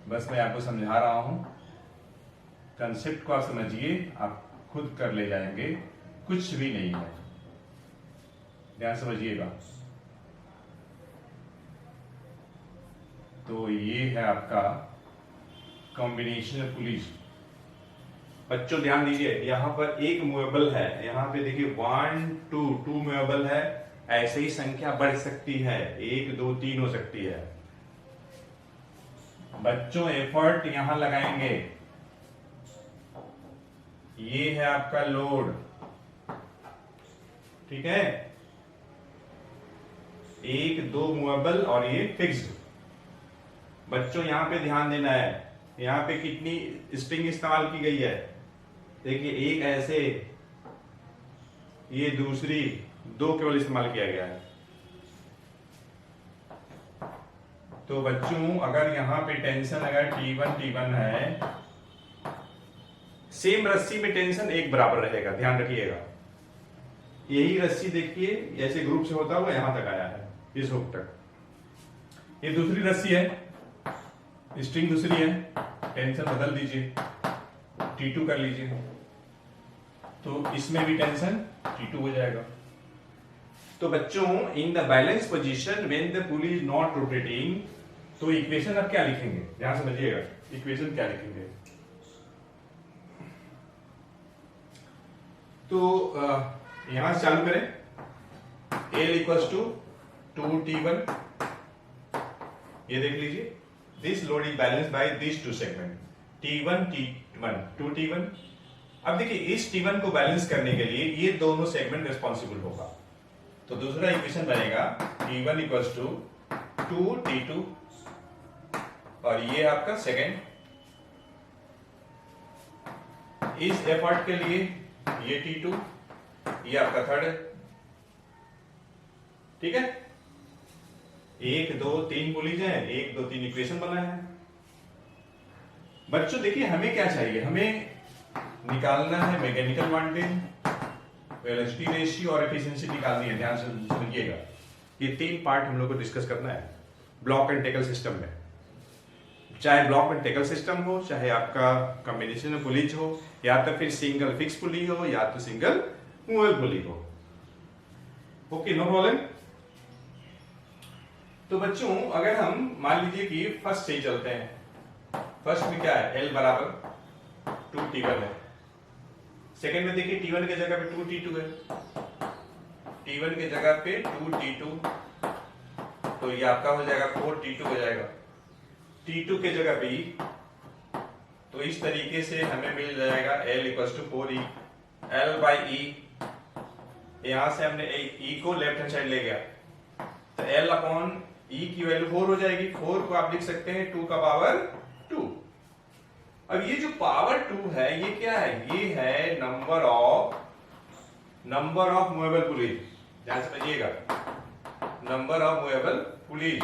A: बस मैं आपको समझा रहा हूं, कंसेप्ट को आप समझिए, आप खुद कर ले जाएंगे, कुछ भी नहीं है. ध्यान समझिएगा. तो ये है आपका कॉम्बिनेशन पुलिस. बच्चों ध्यान दीजिए, यहाँ पर एक मूवेबल है, यहाँ पे देखिए 1 2 मूवेबल है. ऐसे ही संख्या बढ़ सकती है, 1 2 3 हो सकती है. बच्चों एफर्ट यहां लगाएंगे. ये है आपका लोड. ठीक है. 1 2 मूवेबल और ये फिक्स्ड. बच्चों यहां पे ध्यान देना है, यहां पे कितनी स्ट्रिंग इस्तेमाल की गई है. देखिए एक ऐसे, ये दूसरी, 2 केवल इस्तेमाल किया गया है. तो बच्चों अगर यहां पे टेंशन अगर T1 है, सेम रस्सी में टेंशन एक बराबर रहेगा, ध्यान रखिएगा. यही रस्सी देखिए ऐसे ग्रुप से होता हुआ यहां तक आया है, इस हुक तक. ये दूसरी रस्सी है, स्ट्रिंग दूसरी है, टेंशन बदल दीजिए, T2 कर लीजिए, तो इसमें भी टेंशन T2 हो जाएगा. तो बच्चों in the balance position when the pulley is not rotating, तो इक्वेशन अब क्या लिखेंगे, ध्यान समझिएगा. इक्वेशन क्या लिखेंगे, तो यहां से चालू करें. L equals to 2T1. ये देख लीजिए, this load is balanced by this 2 segment T1 T1 2T1. अब देखिए इस T1 को बैलेंस करने के लिए ये दोनों सेगमेंट रिस्पॉन्सिबल होगा. तो दूसरा इक्वेशन बनेगा T1 इक्वल्स टू 2T2, और ये आपका सेकेंड इस एफर्ट के लिए ये T2, ये आपका थर्ड है, ठीक है। 1 2 3 पुलीज है, 1 2 3 इक्वेशन बना है। बच्चों देखिए हमें क्या चाहिए, हमें निकालना है मैकेनिकल एडवांटेज, वेलोसिटी रेशियो और एफिशिएंसी निकालनी है। ध्यान से समझिएगा, ये 3 पार्ट हम लोग को डिस्कस करना है ब्लॉक एंड टैकल सिस्टम में। चाहे ब्लॉक एंड टैकल सिस्टम हो, चाहे आपका कॉम्बिनेशन पुलीज हो, या तो फिर सिंगल फिक्स पुली हो, या तो सिंगल मूवेबल पुली हो। Okay, no problem. तो बच्चों अगर हम मान लीजिए कि फर्स्ट से चलते हैं, फर्स्ट में क्या है, L बराबर 2T1 है। सेकेंड में देखिए T1 के जगह पे 2T2 है, T1 के जगह पे 2T2, तो ये आपका हो जाएगा 4T2 हो जाएगा। T2 के जगह पे E, तो इस तरीके से हमें मिल जाएगा L equal to 4E, L by E। यहां से हमने E को लेफ्ट हैंड साइड ले गया, तो L अपॉन E की वैल्यू 4 हो जाएगी। 4 को आप लिख सकते हैं 2 का पावर 2। अब ये जो पावर 2 है ये क्या है, ये है नंबर ऑफ मूवेबल पुलीज। ध्यान समझिएगा, नंबर ऑफ मूवेबल पुलीज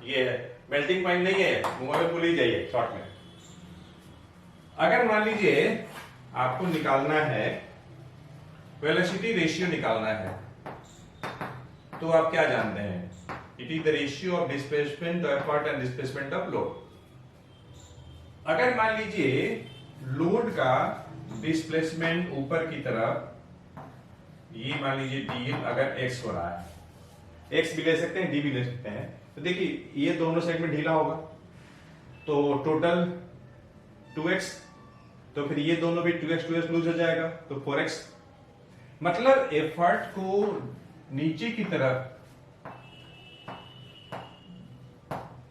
A: ये है, मेल्टिंग पॉइंट नहीं है, मूवेबल पुलीज है ये शॉर्ट में। अगर मान लीजिए आपको निकालना है वेलोसिटी रेशियो निकालना है, तो आप क्या जानते हैं, it is the ratio of displacement of effort and displacement of load. अगर मान लीजिए लोड का डिस्प्लेसमेंट ऊपर की तरफ, ये मान लीजिए डी अगर x हो रहा है, x भी ले सकते हैं, d भी ले सकते हैं, तो देखिए ये दोनों साइड में ढीला होगा, तो टोटल 2x, तो फिर ये दोनों भी 2x लूज हो जाएगा, तो 4x। मतलब एफर्ट को नीचे की तरफ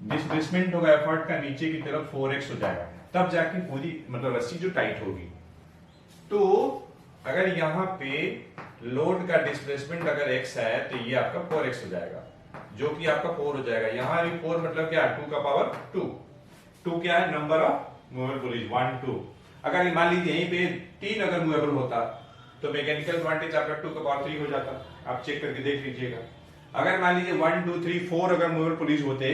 A: डिस्प्लेसमेंट होगा, एफर्ट का नीचे की तरफ 4x हो जाएगा, तब जाके पूरी मतलब रस्सी जो टाइट होगी। तो अगर यहां पे लोड का डिस्प्लेसमेंट अगर x है, तो ये आपका 4x हो जाएगा, जो कि आपका 4 हो जाएगा। यहां भी 4 मतलब क्या, 2 का पावर 2। 2 क्या है, नंबर ऑफ मूवेबल पुलीज 1 2। अगर मान लीजिए यहीं पे 3 अगर मूवेबल होता, तो मैकेनिकल एडवांटेज आपका 2 का पावर 3 हो जाता। आप चेक करके देख लीजिएगा। अगर मान लीजिए 1 2 3 4 अगर मूवेबल पुलीज होते,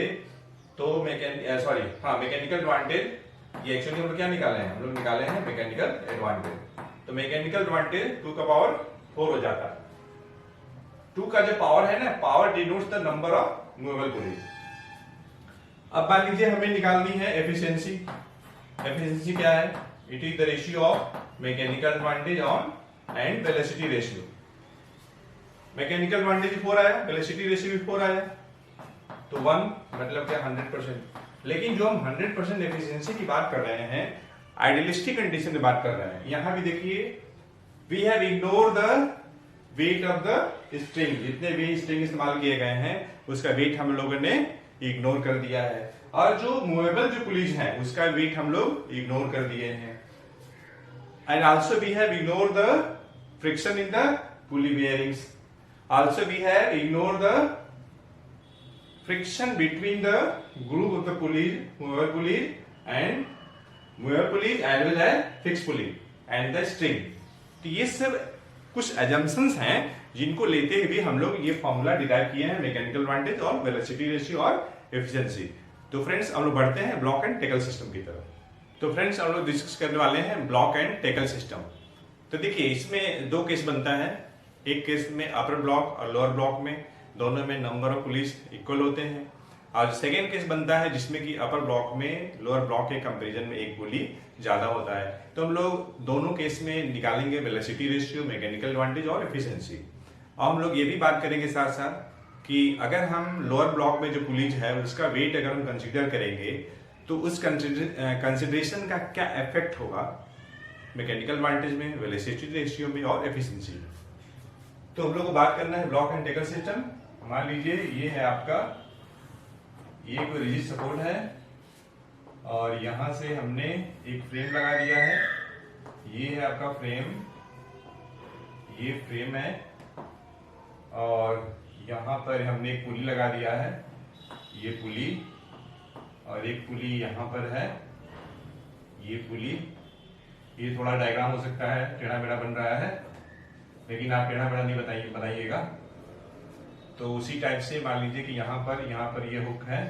A: तो मैकेनिकल एडवांटेज, ये एक्चुअली हम लोग क्या निकाले हैं, हम लोग निकाले हैं मैकेनिकल एडवांटेज, तो मैकेनिकल एडवांटेज 2 का पावर 4 हो जाता है। 2 का जो पावर है ना, power denotes the number of movable pulleys. अब मान लीजिए हमें निकालनी है एफिशिएंसी। एफिशिएंसी क्या है, it is the ratio of mechanical advantage on and velocity ratio. Mechanical advantage 4 आया, वेलोसिटी रेशियो भी 4 आया, तो 1 मतलब क्या, 100%। लेकिन जो हम 100% एफिशिएंसी की बात कर रहे हैं, आइडियलिस्टिक कंडीशन में बात कर रहे हैं, यहां भी देखिए we have ignore the weight of the string. जितने भी स्ट्रिंग इस्तेमाल किए गए हैं उसका वेट हम लोगों ने इग्नोर कर दिया है, और जो मूवेबल जो पुलीज है उसका वेट हम लोग इग्नोर कर दिए हैं। And also we have ignore the friction in the pulley bearings, also we have ignore the friction between the group of the pulleys, movable pulleys and movable pulleys as well as fixed pulley and the string। तो ये सब कुछ assumptions हैं जिनको लेते हुए भी हम लोग ये फॉर्मूला डिराइव किए हैं मैकेनिकल एडवांटेज और वेलोसिटी रेशियो और एफिशिएंसी। तो फ्रेंड्स हम लोग बढ़ते हैं ब्लॉक एंड टैकल सिस्टम की तरफ। तो फ्रेंड्स हम लोग डिस्कस करने वाले हैं ब्लॉक एंड टैकल सिस्टम। तो देखिए इसमें 2 केस बनता है, एक केस में अपर ब्लॉक और लोअर ब्लॉक में दोनों में नंबर ऑफ पुलिस इक्वल होते हैं, और सेकेंड केस बनता है जिसमें कि अपर ब्लॉक में लोअर ब्लॉक के कंपैरिजन में एक पुली ज्यादा होता है। तो हम लोग दोनों केस में निकालेंगे वेलोसिटी रेशियो, मैकेनिकल एडवांटेज और एफिशिएंसी। और हम लोग ये भी बात करेंगे साथ साथ कि अगर हम लोअर ब्लॉक में जो पुलिस है उसका वेट अगर हम कंसिडर करेंगे, तो उस कंसिडरेशन का क्या इफेक्ट होगा मैकेनिकल एडवांटेज में, वेलोसिटी रेशियो में और एफिशिएंसी में। तो हम लोग को बात करना है ब्लॉक एंड टैकल सिस्टम। मान लीजिए ये है आपका, ये कोई रिजिड सपोर्ट है, और यहां से हमने एक फ्रेम लगा दिया है, ये है आपका फ्रेम, ये फ्रेम है, और यहां पर हमने एक पुली लगा दिया है, ये पुली, और एक पुली यहां पर है, ये पुली, ये थोड़ा डायग्राम हो सकता है, टेढ़ा मेढ़ा बन रहा है, लेकिन आप टेढ़ा मेढ़ा नहीं बनाइएगा। तो उसी टाइप से मान लीजिए कि यहाँ पर ये हुक है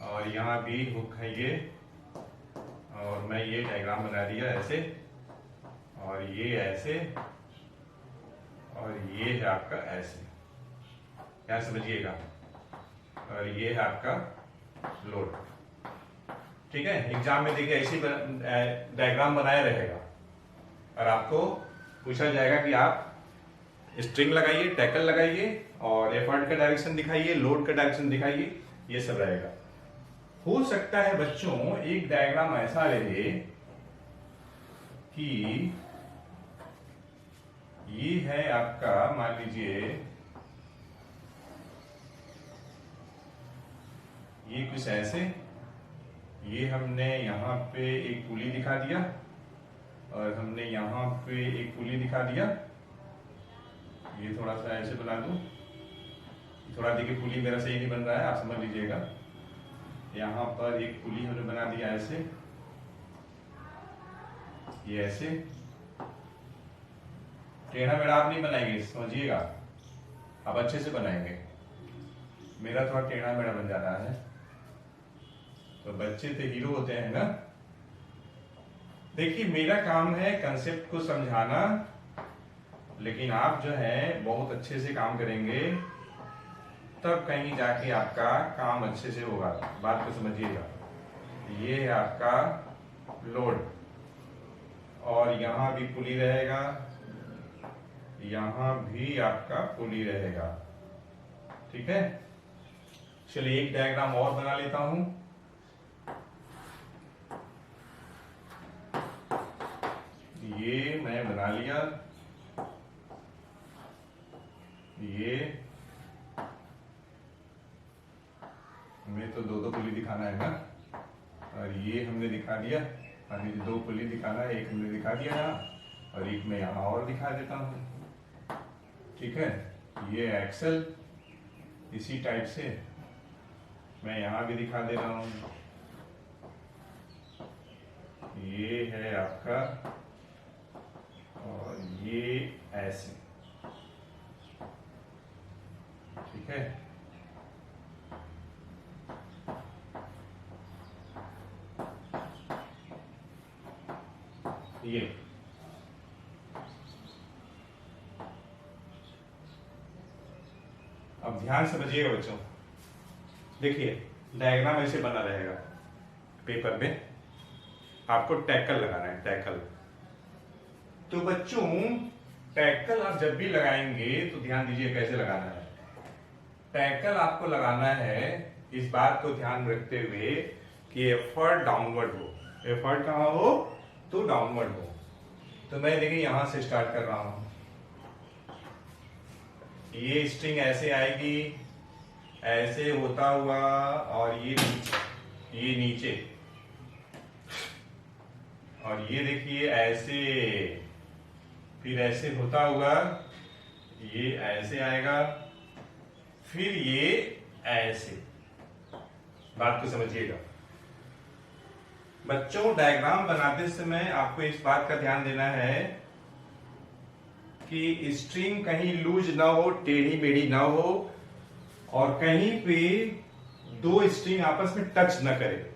A: और यहाँ भी हुक है ये, और मैं ये डायग्राम बना दिया ऐसे, और ये ऐसे, और ये है आपका ऐसे, क्या समझिएगा, और ये है आपका लोड। ठीक है, एग्जाम में देखिए ऐसे डायग्राम बनाया रहेगा और आपको पूछा जाएगा कि आप स्ट्रिंग लगाइए, टैकल लगाइए और एफर्ट का डायरेक्शन दिखाइए, लोड का डायरेक्शन दिखाइए, ये सब रहेगा। हो सकता है बच्चों एक डायग्राम ऐसा रहे कि ये है आपका, मान लीजिए ये कुछ ऐसे, ये हमने यहाँ पे एक पुली दिखा दिया और हमने यहाँ पे एक पुली दिखा दिया। ये थोड़ा सा ऐसे बना दूं, थोड़ा देखिए पुली मेरा सही नहीं बन रहा है, आप समझ लीजिएगा। यहाँ पर एक पुली हमने बना दिया ऐसे, ये ऐसे, टेढ़ा मेढ़ा आप नहीं बनाएंगे, समझिएगा, आप अच्छे से बनाएंगे। मेरा थोड़ा टेढ़ा मेढ़ा बन जा रहा है, तो बच्चे तो हीरो होते हैं ना। देखिए मेरा काम है कंसेप्ट को समझाना, लेकिन आप जो है बहुत अच्छे से काम करेंगे तब कहीं जाके आपका काम अच्छे से होगा। बात को समझिएगा। ये है आपका लोड और यहाँ भी पुली रहेगा, यहाँ भी आपका पुली रहेगा। ठीक है, चलिए एक डायग्राम और बना लेता हूं। ये मैं बना लिया, ये हमें तो दो पुली दिखाना है ना, और ये हमने दिखा दिया, हमें दो पुली दिखाना है, एक हमने दिखा दिया यहाँ और एक मैं यहाँ और दिखा देता हूँ। ठीक है, ये एक्सल, इसी टाइप से मैं यहाँ भी दिखा दे रहा हूँ। ये है आपका, और ये ऐसे। ठीक है, ये अब ध्यान से समझिएगा बच्चों। देखिए डायग्राम ऐसे बना रहेगा पेपर में, आपको टैकल लगाना है, टैकल। तो बच्चों टैकल आप जब भी लगाएंगे तो ध्यान दीजिए कैसे लगाना है। टैकल आपको लगाना है इस बात को ध्यान रखते हुए कि एफर्ट डाउनवर्ड हो। एफर्ट कहाँ हो? तो डाउनवर्ड हो। तो मैं देखिए यहां से स्टार्ट कर रहा हूं, ये स्ट्रिंग ऐसे आएगी, ऐसे होता हुआ, और ये नीचे, और ये देखिए ऐसे, फिर ऐसे होता हुआ ये ऐसे आएगा, फिर ये ऐसे। बात को समझिएगा बच्चों। डायग्राम बनाते समय आपको इस बात का ध्यान देना है कि स्ट्रिंग कहीं लूज ना हो, टेढ़ी मेढ़ी ना हो, और कहीं पे दो स्ट्रिंग आपस में टच न करे।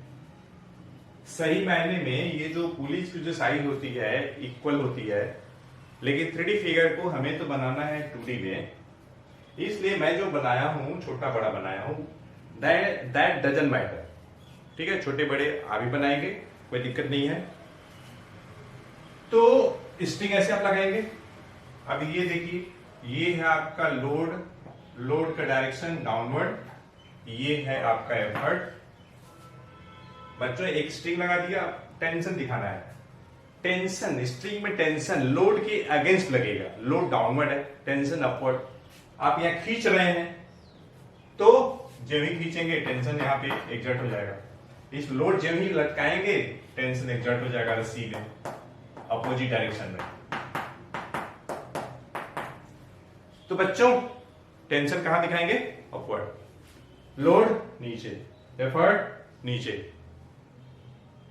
A: सही मायने में ये जो पुलिस की जो साइज होती है इक्वल होती है, लेकिन 3D फिगर को हमें तो बनाना है 2D में, इसलिए मैं जो बनाया हूं छोटा बड़ा बनाया हूं, दैट डजंट मैटर। ठीक है, छोटे बड़े अभी बनाएंगे, कोई दिक्कत नहीं है। तो स्ट्रिंग ऐसे आप लगाएंगे। अब ये देखिए, ये है आपका लोड, लोड का डायरेक्शन डाउनवर्ड, ये है आपका एफर्ट। बच्चों एक स्ट्रिंग लगा दिया, टेंशन दिखाना है। टेंशन, स्ट्रिंग में टेंशन लोड के अगेंस्ट लगेगा। लोड डाउनवर्ड है, टेंशन अपवर्ड। आप यहां खींच रहे हैं तो जब ही खींचेंगे टेंशन यहां पे एग्जर्ट हो जाएगा। इस लोड जब ही लटकाएंगे टेंशन एग्जर्ट हो जाएगा रस्सी में, अपोजिट डायरेक्शन में। तो बच्चों टेंशन कहां दिखाएंगे? अपवर्ड। लोड नीचे, एफर्ट नीचे।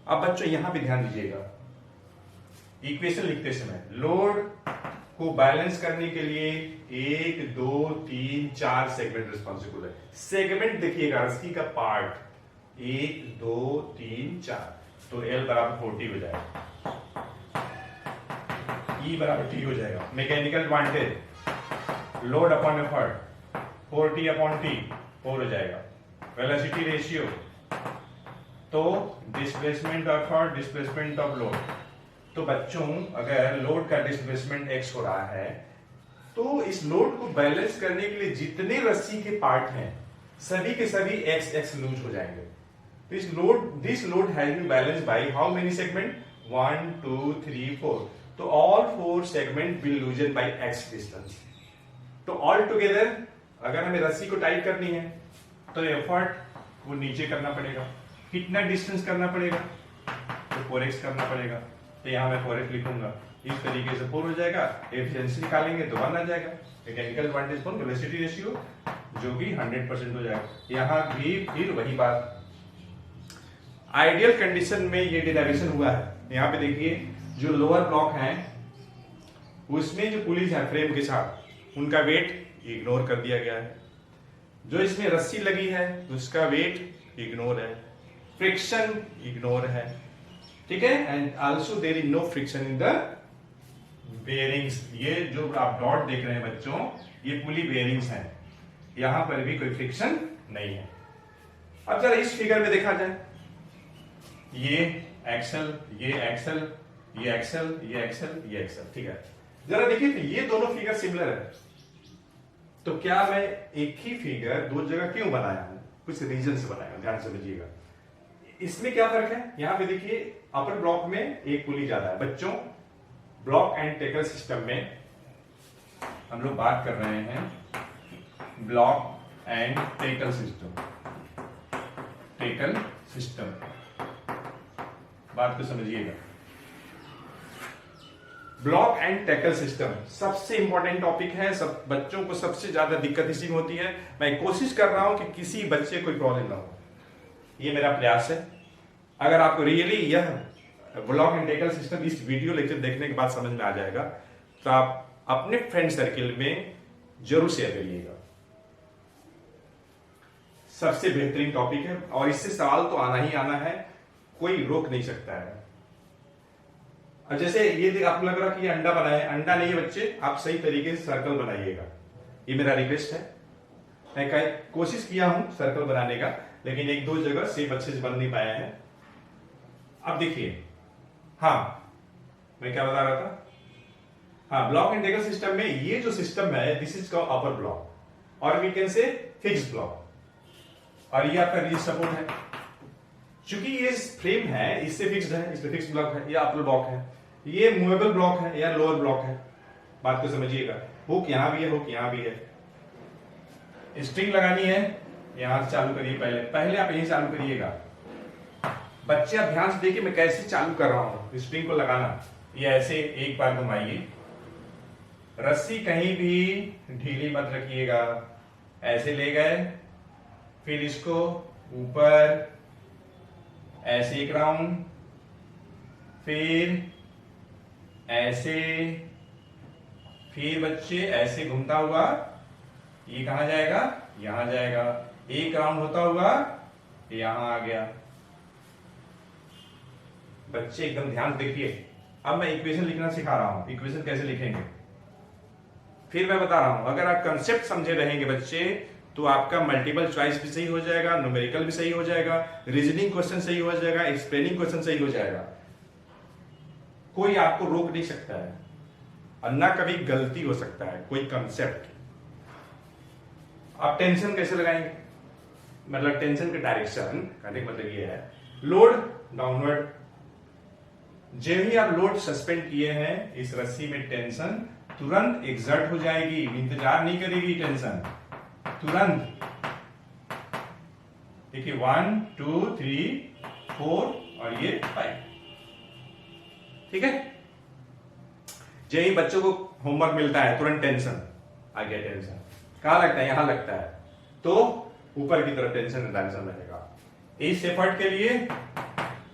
A: अब बच्चों यहां भी ध्यान दीजिएगा, इक्वेशन लिखते समय लोड को बैलेंस करने के लिए 1 2 3 4 सेगमेंट रिस्पॉन्सिबल है। सेगमेंट देखिएगा, रस्सी का पार्ट 1 2 3 4, तो L बराबर 40 हो जाएगा, E बराबर T हो जाएगा। Mechanical advantage load upon effort 40 upon T 4 हो जाएगा। वेलोसिटी रेशियो तो displacement of effort displacement of load. तो बच्चों अगर लोड का डिस्प्लेसमेंट x हो रहा है तो इस लोड को बैलेंस करने के लिए जितने रस्सी के पार्ट हैं सभी के सभी x लूज हो जाएंगे। तो this load has been balanced by how many segment 1 2 3 4, तो all 4 segment will loosen by x distance. तो ऑल टुगेदर अगर हमें रस्सी को टाइट करनी है तो एफर्ट को नीचे करना पड़ेगा, कितना डिस्टेंस करना पड़ेगा तो 4x करना पड़ेगा। तो यहां मैं 4x लिखूंगा, इस तरीके से 4 हो जाएगा। एफिशिएंसी निकालेंगे तो 1 आ जाएगा। Mechanical advantage for velocity ratio जो कि 100% हो जाएगा। यहां भी फिर वही बात, आइडियल कंडीशन में ये डेरिवेशन हुआ है। यहां पे देखिए जो लोअर ब्लॉक है उसमें जो पुलिस है फ्रेम के साथ उनका वेट इग्नोर कर दिया गया है, जो इसमें रस्सी लगी है उसका वेट इग्नोर है, फ्रिक्शन इग्नोर है, ठीक है। And also there is no friction in the bearings. ये जो आप डॉट देख रहे हैं बच्चों, ये पुली बेयरिंग्स हैं, यहां पर भी कोई फ्रिक्शन नहीं है। अब जरा इस फिगर में देखा जाए, ये एक्सल ये एक्सल ये एक्सल ये एक्सल ये एक्सल, ठीक है। जरा देखिए तो ये दोनों फिगर सिमिलर है, तो क्या मैं एक ही फिगर दो जगह क्यों बनाया हूं? कुछ रीजन से बनाया हूं, ध्यान से समझिएगा। इसमें क्या फर्क है? यहां पे देखिए अपर ब्लॉक में एक पुली ज्यादा है। बच्चों ब्लॉक एंड टेकल सिस्टम में हम लोग बात कर रहे हैं block and tackle system, tackle system, बात को समझिएगा। ब्लॉक एंड टैकल सिस्टम सबसे इंपॉर्टेंट टॉपिक है, सब बच्चों को सबसे ज्यादा दिक्कत इसी में होती है। मैं कोशिश कर रहा हूं कि किसी बच्चे को प्रॉब्लम ना हो, ये मेरा प्रयास है। अगर आपको रियली यह ब्लॉक एंड टैकल सिस्टम इस वीडियो लेक्चर देखने के बाद समझ में आ जाएगा तो आप अपने फ्रेंड सर्किल में जरूर शेयर करिएगा। सबसे बेहतरीन टॉपिक है और इससे सवाल तो आना ही आना है, कोई रोक नहीं सकता है। अब जैसे ये आपको लग रहा कि ये अंडा बना है, अंडा नहीं है बच्चे, आप सही तरीके से सर्कल बनाइएगा, ये मेरा रिक्वेस्ट है। मैं कोशिश किया हूं सर्कल बनाने का, लेकिन एक दो जगह सेम अच्छे से बन नहीं पाया है। अब देखिए, हाँ मैं क्या बता रहा था, हाँ ब्लॉक एंड टैकल सिस्टम में ये जो सिस्टम है this is called upper block और we can say fixed block, और ये आपका रिजिड सपोर्ट है। चूंकि ये फ्रेम है इससे फिक्स्ड है, इसमें फिक्स्ड ब्लॉक है, या अपर ब्लॉक है, ये मूवेबल ब्लॉक है या लोअर ब्लॉक है, बात को समझिएगा। हुक यहां भी है, हुक यहां भी है। स्ट्रिंग लगानी है, यहां से चालू करिए, पहले आप यहीं चालू करिएगा। बच्चे आप ध्यान से देखिए मैं कैसे चालू कर रहा हूं स्ट्रिंग को लगाना। ये ऐसे एक बार घुमाइए, रस्सी कहीं भी ढीली मत रखिएगा, ऐसे ले गए, फिर इसको ऊपर ऐसे एक राउंड, फिर ऐसे, फिर बच्चे ऐसे घूमता हुआ ये कहां जाएगा, यहां जाएगा, एक राउंड होता हुआ यहां आ गया। बच्चे एकदम ध्यान देखिए। अब मैं इक्वेशन लिखना सिखा रहा हूं, इक्वेशन कैसे लिखेंगे फिर मैं बता रहा हूं। अगर आप कंसेप्ट समझे रहेंगे बच्चे तो आपका मल्टीपल चॉइस भी सही हो जाएगा, न्यूमेरिकल भी सही हो जाएगा, रीजनिंग क्वेश्चन सही हो जाएगा, एक्सप्लेनिंग क्वेश्चन सही हो जाएगा। कोई आपको रोक नहीं सकता है और ना कभी गलती हो सकता है कोई कंसेप्ट। आप टेंशन कैसे लगाएंगे, मतलब टेंशन के डायरेक्शन कहने का मतलब ये है लोड डाउनवर्ड। जब ही आप लोड सस्पेंड किए हैं इस रस्सी में टेंशन तुरंत एग्जर्ट हो जाएगी, इंतजार नहीं करेगी टेंशन, तुरंत। देखिए 1 2 3 4 और ये 5, ठीक है। जब बच्चों को होमवर्क मिलता है तुरंत टेंशन आ गया, टेंशन कहां लगता है, यहां लगता है, तो ऊपर की तरफ टेंशन रहेगा। इस एफर्ट के लिए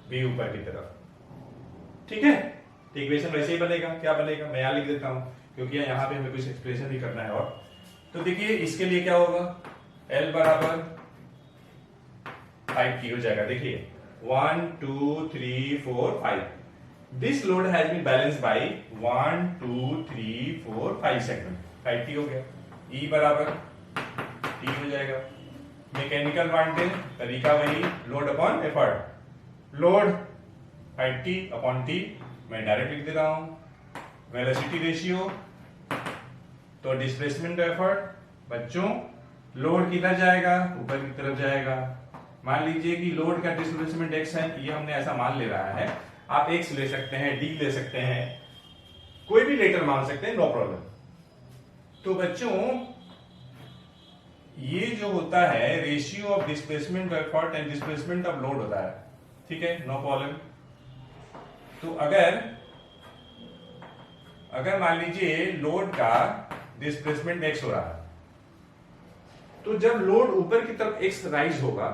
A: भी ऊपर की तरफ, ठीक है। तो इक्वेशन वैसे ही बनेगा, क्या बनेगा मैं यहाँ लिख देता हूं क्योंकि यहाँ पे हमें कुछ एक्सप्रेशन भी करना है। और तो देखिए इसके लिए क्या होगा, L बराबर 5T हो जाएगा। देखिए 1 2 3 4 5, this load has been balanced by 1 2 3 4 5 segment, 5T हो गया। E बराबर T हो जाएगा। मैकेनिकल वांटेज तरीका वही, load upon effort, load 5T upon T मैं डायरेक्ट लिख दे रहा हूं। वेलोसिटी रेशियो तो डिस्प्लेसमेंट एफर्ट, बच्चों लोड किधर जाएगा, ऊपर की तरफ जाएगा। मान लीजिए कि लोड का डिस्प्लेसमेंट x है, ये हमने ऐसा मान ले रहा है, आप x ले सकते हैं, d ले सकते हैं, कोई भी लेटर मान सकते हैं, नो प्रॉब्लम। तो बच्चों ये जो होता है ratio of displacement effort and displacement of load होता है, ठीक है, नो प्रॉब्लम। तो अगर मान लीजिए लोड का डिस्प्लेसमेंट x हो रहा है, तो जब लोड ऊपर की तरफ x राइज होगा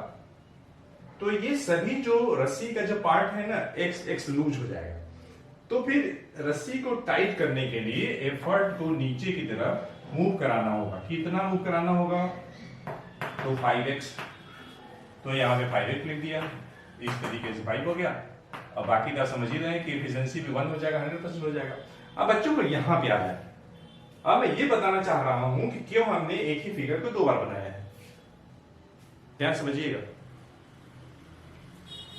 A: तो ये सभी जो रस्सी का जो पार्ट है ना x लूज हो जाएगा। तो फिर रस्सी को टाइट करने के लिए एफर्ट को नीचे की तरफ मूव कराना होगा। कितना मूव कराना होगा, तो 5x, तो यहां पे 5x लिख दिया, इस तरीके से 5 हो गया। अब बाकी बात समझ ही रहे हैं कि एफिशिएंसी भी 1 हो जाएगा, 100% हो जाएगा। अब बच्चों को यहां पे आ जाए, अब मैं ये बताना चाह रहा हूं कि क्यों हमने एक ही फिगर को 2 बार बनाया है, ध्यान समझिएगा,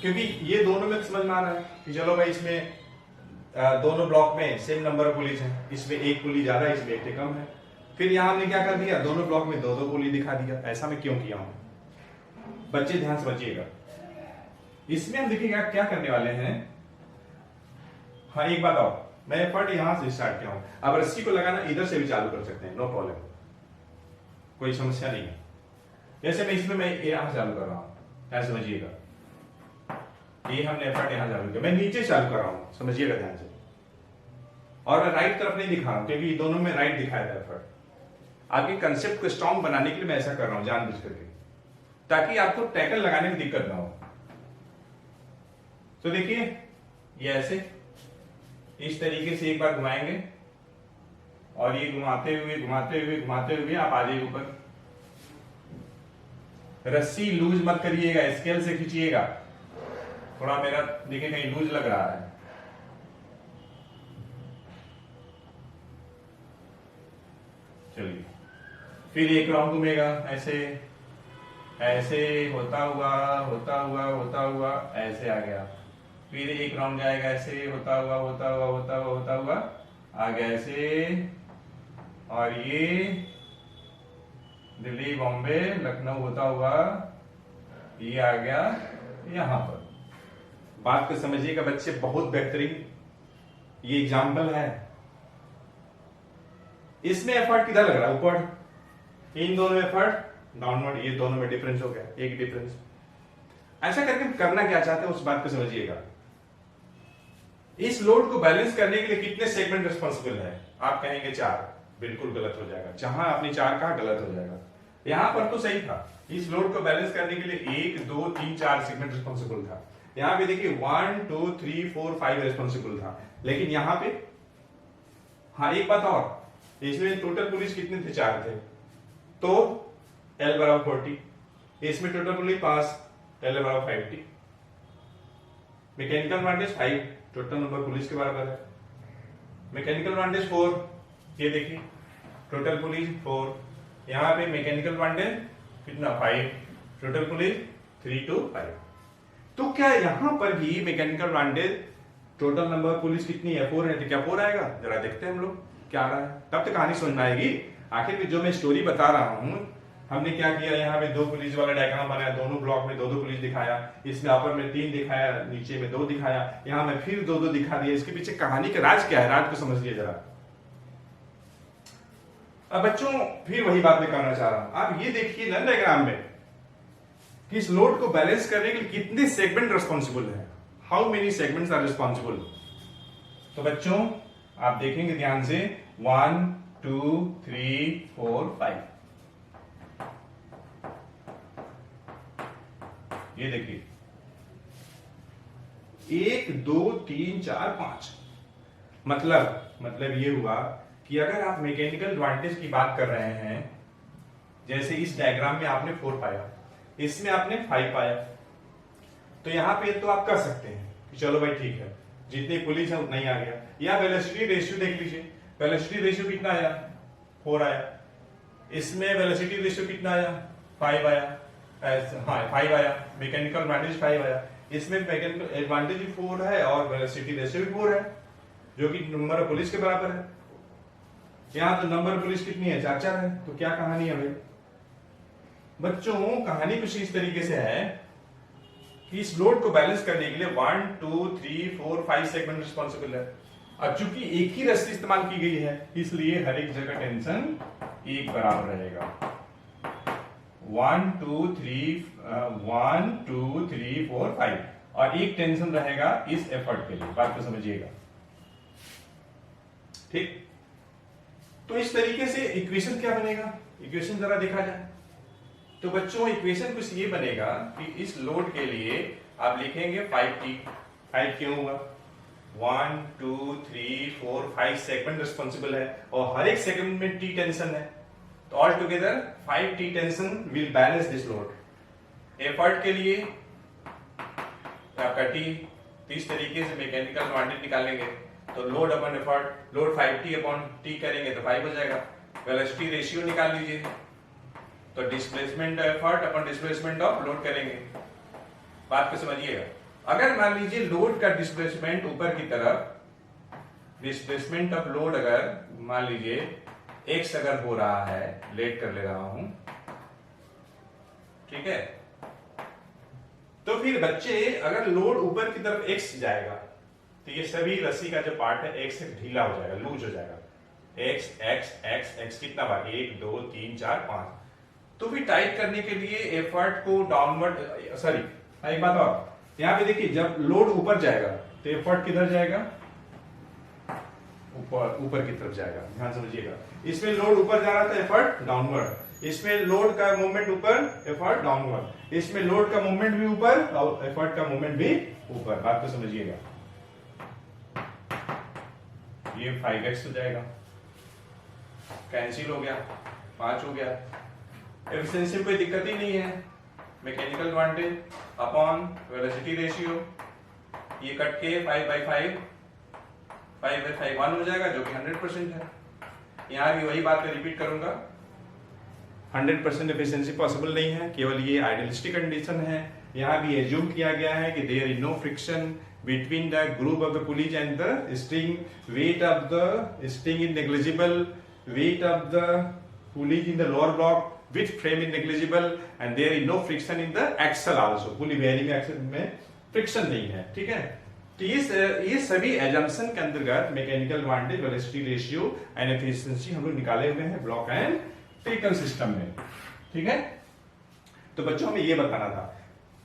A: क्योंकि ये दोनों में समझ में आ रहा है कि चलो भाई इसमें दोनों ब्लॉक में सेम नंबर ऑफ पुलीज है, इसमें एक पुली ज्यादा है, इसमें एक कम है। फिर यहां हमने क्या कर दिया, दोनों ब्लॉक में 2-2 पुली दिखा दिया। ऐसा मैं क्यों किया हूं, बच्चे ध्यान समझिएगा। इसमें हम देखिएगा क्या करने वाले हैं। हाँ एक बात और, मैं एफर्ट यहां से स्टार्ट किया हूं, अब रस्सी को लगाना इधर से भी चालू कर सकते हैं, नो प्रॉब्लम, कोई समस्या नहीं है। जैसे मैं इसमें मैं यहां चालू कर रहा हूं, ध्यान समझिएगा, ये हमने एफर्ट यहां चालू किया, मैं नीचे चालू कर रहा हूं, समझिएगा ध्यान से। और मैं राइट तरफ नहीं दिखा रहा हूं क्योंकि दोनों में राइट दिखाया था एफर्ट। आपके कंसेप्ट को स्ट्रॉन्ग बनाने के लिए मैं ऐसा कर रहा हूं जानबूझ करके, ताकि आपको टैकल लगाने में दिक्कत ना हो। तो देखिए ये ऐसे इस तरीके से एक बार घुमाएंगे और ये घुमाते हुए घुमाते हुए घुमाते हुए आप आ जाइए ऊपर। रस्सी लूज मत करिएगा, स्केल से खींचिएगा, थोड़ा मेरा देखिए कहीं लूज लग रहा है। चलिए फिर एक राउंड घूमेगा, ऐसे ऐसे होता हुआ होता हुआ होता हुआ ऐसे आ गया। फिर एक राउंड जाएगा, ऐसे होता हुआ होता हुआ होता हुआ होता हुआ आ गया ऐसे, और ये दिल्ली बॉम्बे लखनऊ होता हुआ ये आ गया यहां पर। बात को समझिएगा बच्चे, बहुत बेहतरीन ये एग्जाम्पल है। इसमें एफर्ट किधर लग रहा है, ऊपर, इन दोनों एफर्ट डाउनवर्ड, ये दोनों में डिफरेंस हो गया, एक डिफरेंस। ऐसा करके करना क्या चाहते हैं उस बात को समझिएगा। इस लोड को बैलेंस करने के लिए कितने सेगमेंट रिस्पॉन्सिबल है, आप कहेंगे 4, बिल्कुल गलत हो जाएगा। जहां आपने 4 कहा गलत हो जाएगा, यहां पर तो सही था। इस लोड को बैलेंस करने के लिए 1 2 3 4 सेगमेंट रिस्पॉन्सिबल था। यहां पे देखिए 1 2 3 4 5 रिस्पॉन्सिबल था, लेकिन यहां पे हाँ एक बात और, इसमें टोटल पुलिस कितने थे, 4 थे, तो L बराबर 40, इसमें टोटल पुलिस 5, L बराबर 50, mechanical advantage 5, total number police के बराबर है। मैकेनिकल एडवांटेज 4, ये देखिए टोटल पुलिस 4, यहां पे मैकेनिकल एडवांटेज कितना 5, टोटल पुलिस 3 to 5। तो क्या यहां पर भी mechanical advantage total number police कितनी है, 4 है, तो क्या 4 आएगा, जरा देखते हैं हम लोग क्या आ रहा है, तब तक कहानी समझ में आएगी। आखिर में जो मैं स्टोरी बता रहा हूं, हमने क्या किया, यहाँ पे 2 पुलिस वाला डायग्राम बनाया, दोनों ब्लॉक में 2-2 पुलिस दिखाया, इसमें अपर में 3 दिखाया, नीचे में 2 दिखाया, यहाँ में फिर 2-2 दिखा दिया। इसके पीछे कहानी का राज क्या है, राज को समझिए जरा। अब बच्चों फिर वही बात मैं करना चाह रहा हूं, आप ये देखिए ना डायग्राम में कि इस लोड को बैलेंस करने के लिए कितने सेगमेंट रिस्पॉन्सिबल है, how many segments are responsible. तो बच्चों आप देखेंगे ध्यान से, 1 2 3 4 5, ये देखिए 1 2 3 4 5, मतलब ये हुआ कि अगर आप मैकेनिकल एडवांटेज की बात कर रहे हैं, जैसे इस डायग्राम में आपने 4 पाया, इसमें आपने 5 पाया, तो यहाँ पे तो आप कर सकते हैं कि चलो भाई ठीक है, जितनी पुलिस है उतना ही आ गया। या वेलोसिटी रेशियो देख लीजिए, वेलोसिटी रेशियो कितना आया, 4 आया। इसमें वेलोसिटी रेशियो कितना आया, 5 आया। हाँ 5 आया, मैकेनिकल एडवांटेज 5 आया। इसमें मैकेनिकल एडवांटेज भी 4 है और वेलोसिटी रेशियो भी 4 है, जो कि नंबर ऑफ पुलिस के बराबर है। यहाँ तो नंबर ऑफ पुलिस कितनी है, 4 है। तो क्या कहानी है भाई बच्चों, कहानी कुछ इस तरीके से है कि इस लोड को बैलेंस करने के लिए 1 2 3 4 5 सेगमेंट रिस्पॉन्सिबल है। अब चूंकि एक ही रस्सी इस्तेमाल की गई है, इसलिए हर एक जगह टेंशन एक बराबर रहेगा। 1 2 3 4 5 और एक टेंशन रहेगा इस एफर्ट के लिए। बात को समझिएगा, ठीक। तो इस तरीके से इक्वेशन क्या बनेगा, इक्वेशन जरा देखा जाए तो बच्चों इक्वेशन कुछ ये बनेगा कि इस लोड के लिए आप लिखेंगे 5T। 5 क्यों हुआ, 1 2 3 4 5 सेगमेंट रिस्पॉन्सिबल है और हर एक सेगमेंट में T टेंशन है, तो all together 5T tension will balance this load. Effort के लिए आपका T, इस तरीके से मैकेनिकल एडवांटेज निकालेंगे तो load upon effort, load 5T upon T करेंगे तो 5 हो जाएगा। वेलोसिटी रेशियो निकाल लीजिए तो displacement effort upon displacement of load करेंगे। बात को समझिएगा, अगर मान लीजिए लोड का डिस्प्लेसमेंट ऊपर की तरफ, डिस्प्लेसमेंट ऑफ लोड अगर मान लीजिए x अगर हो रहा है, लेट कर ले रहा हूं, ठीक है, तो फिर बच्चे अगर लोड ऊपर की तरफ x जाएगा तो ये सभी रस्सी का जो पार्ट है x से ढीला हो जाएगा, लूज हो जाएगा। x x x x कितना बार, 1 2 3 4 5। तो फिर टाइट करने के लिए एफर्ट को डाउनवर्ड, सॉरी एक बात और, यहां पे देखिए जब लोड ऊपर जाएगा तो एफर्ट किधर जाएगा, ऊपर की तरफ जाएगा। ध्यान समझिएगा, इसमें लोड ऊपर जा रहा था एफर्ट डाउनवर्ड, इसमें लोड का मूवमेंट ऊपर एफर्ट डाउनवर्ड, इसमें लोड का मूवमेंट भी ऊपर और एफर्ट का मूवमेंट भी ऊपर। बात को समझिएगा, ये 5x हो जाएगा, कैंसिल हो गया, 5 हो गया। एफिशिएंसी में कोई दिक्कत ही नहीं है, mechanical advantage upon velocity ratio, ये कट के 5/5 1 हो जाएगा, जो कि 100% है। यहां भी वही बात मैं रिपीट करूंगा, 100% एफिशिएंसी पॉसिबल नहीं है, केवल ये आइडियलिस्टिक कंडीशन है। यहां भी एज्यूम किया गया है कि there is no friction between the groove of the pulley and the string, weight of the string is negligible, weight of the pulley in the lower block with frame is negligible and there is no friction in the axle also, pulley bearing axle में friction नहीं है, ठीक है। तो ये सभी assumption के अंतर्गत mechanical advantage, velocity ratio and efficiency हम लोग निकाले हुए हैं ब्लॉक एंड ट्रिकल सिस्टम में, ठीक है। तो बच्चों हमें ये बताना था।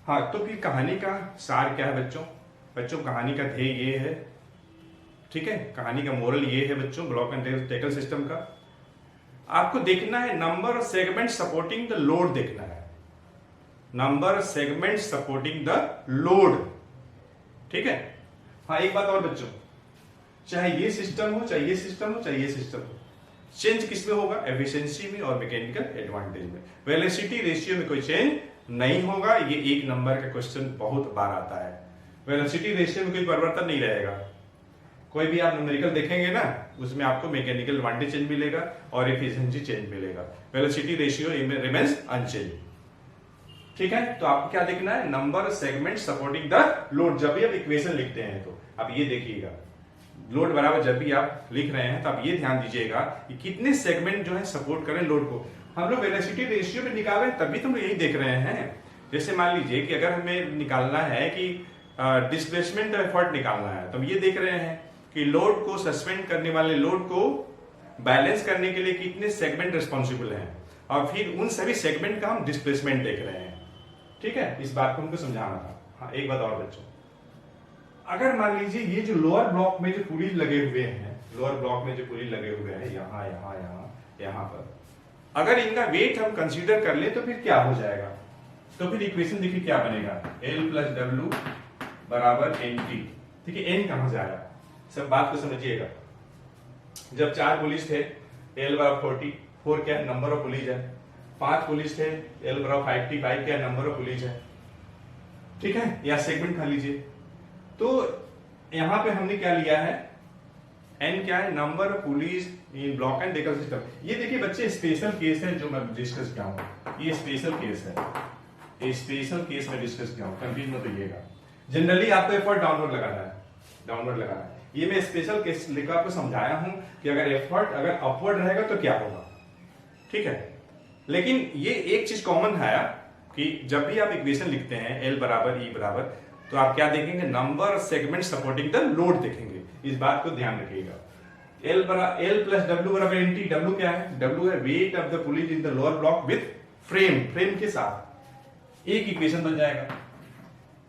A: हाँ, तो फिर कहानी का सार क्या है बच्चों कहानी का ध्येय ये है, ठीक है, कहानी का मोरल ये है बच्चों, ब्लॉक एंड टैकल सिस्टम का आपको देखना है number of segment supporting the load देखना है, number of segment supporting the load, ठीक है। हाँ, एक बात और बच्चों, चाहे ये सिस्टम हो, चाहे ये सिस्टम हो, चाहे ये सिस्टम हो, चेंज किसमें होगा, एफिशिएंसी में और मैकेनिकल एडवांटेज में। वेलोसिटी रेशियो में कोई चेंज नहीं होगा, ये एक नंबर का क्वेश्चन बहुत बार आता है। वेलोसिटी रेशियो में कोई परिवर्तन नहीं रहेगा, कोई भी आप न्यूमेरिकल देखेंगे ना उसमें आपको मैकेनिकल एडवांटेज चेंज मिलेगा और एफिशिएंसी चेंज मिलेगा, वेलोसिटी रेशियो रिमेंस अनचेंज, ठीक है। तो आपको क्या देखना है, number segment supporting the load. जब भी आप इक्वेशन लिखते हैं तो आप ये देखिएगा, लोड बराबर जब भी आप लिख रहे हैं तो आप ये ध्यान दीजिएगा कि कितने सेगमेंट जो है सपोर्ट करें लोड को। हम लोग वेलोसिटी रेशियो में निकाल रहे हैं तभी तो हम यही देख रहे हैं। जैसे मान लीजिए कि अगर हमें निकालना है कि डिस्प्लेसमेंट एफर्ट निकालना है तो हम ये देख रहे हैं कि लोड को सस्पेंड करने वाले लोड को बैलेंस करने के लिए कितने सेगमेंट रिस्पॉन्सिबल हैं और फिर उन सभी सेगमेंट का हम डिस्प्लेसमेंट देख रहे हैं, ठीक है। इस बात को हमको समझाना था। हाँ, एक बात और बच्चों, अगर मान लीजिए ये जो लोअर ब्लॉक में जो पुली लगे हुए हैं, लोअर ब्लॉक में जो पुली लगे हुए हैं यहाँ यहाँ यहाँ यहाँ पर, अगर इनका वेट हम कंसीडर कर ले तो फिर क्या हो जाएगा, तो फिर इक्वेशन देखिए क्या बनेगा, L + W = NT। ठीक है, N कहां से आया, सब बात को समझिएगा। जब 4 पुलिस थे, L बराबर 40, 4 क्या है, नंबर ऑफ पुलिस है। 5 पुलिस थे, L बराबर 55 क्या है, नंबर ऑफ पुलिस है। ठीक है, या सेगमेंट खा लीजिए। तो यहां पे हमने क्या लिया है, N क्या है, number of police in block and decker system. ये देखिए बच्चे स्पेशल केस है जो मैं डिस्कस किया हूं, ये स्पेशल केस है, ये स्पेशल केस में डिस्कस किया हूं, कंफ्यूज मत होइएगा। जनरली आपको एफर्ट डाउनवर्ड लगाना है, डाउनवर्ड लगाना है। ये मैं स्पेशल केस लेकर आपको समझाया हूं कि अगर एफर्ट अगर अपवर्ड रहेगा तो क्या होगा, ठीक है। लेकिन ये एक चीज कॉमन है कि जब भी आप इक्वेशन लिखते हैं L बराबर E बराबर, तो आप क्या देखेंगे, number segment supporting the load देखेंगे। इस बात को ध्यान रखिएगा। L प्लस W बराबर NT। W क्या है, W है wait of the police in the lower block with frame, frame के साथ। एक इक्वेशन बन जाएगा।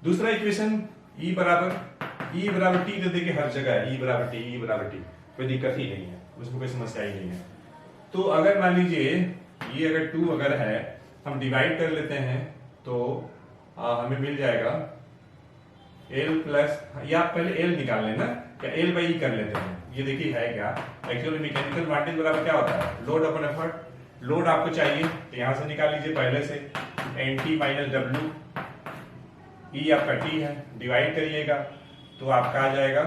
A: दूसरा इक्वेशन E बराबर T तो देखिए हर जगह है, E बराबर T, कोई दिक्कत ही नहीं है, उसमें कोई समस्या ही नहीं है। तो अगर मान लीजिए ये अगर 2 अगर है, हम डिवाइड कर लेते हैं तो हमें मिल जाएगा L प्लस, या आप पहले L निकाल लेना, क्या L बाई E कर लेते हैं। ये देखिए है क्या, एक्चुअली मैकेनिकल एडवांटेज बराबर क्या होता है, लोड अपॉन एफर्ट। लोड आपको चाहिए तो यहां से निकाल लीजिए पहले से, NT माइनस W, E आपका T है, डिवाइड करिएगा तो आपका आ जाएगा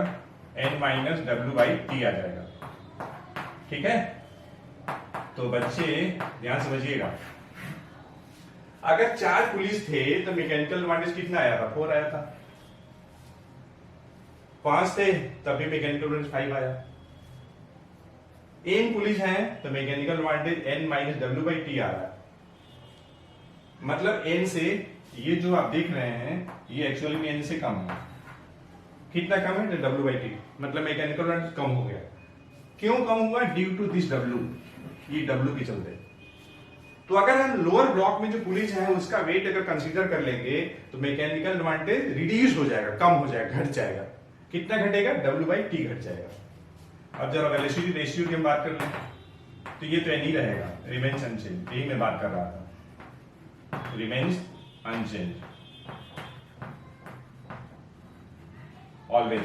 A: N minus W by T आ जाएगा। ठीक है, तो बच्चे ध्यान समझिएगा। अगर 4 पुलिस थे तो मैकेनिकल एडवांटेज कितना आया था, 4 आया था। 5 थे तभी मैकेनिकल एडवांटेज 5 आया। N पुलिस हैं तो mechanical advantage N minus W by T आ रहा है। मतलब N से ये जो आप देख रहे हैं ये एक्चुअली में N से कम है। कितना कम है, W बाई T, मतलब मैकेनिकल एडवांटेज कम हो गया। क्यों कम हुआ, ड्यू टू दिस W, ये W के चलते। तो अगर हम लोअर ब्लॉक में जो पुलिस है उसका वेट अगर कंसीडर कर लेंगे तो मैकेनिकल एडवांटेज रिड्यूस हो जाएगा, कम हो जाएगा, घट जाएगा। कितना घटेगा, W बाई T घट जाएगा। अब जरा वेलोसिटी रेशियो की हम बात कर लें तो ये तो नहीं रहेगा, रिमेन्स अनचेंज, यही मैं बात कर रहा था, रिमेन्स अनचेंज ऑलवेज।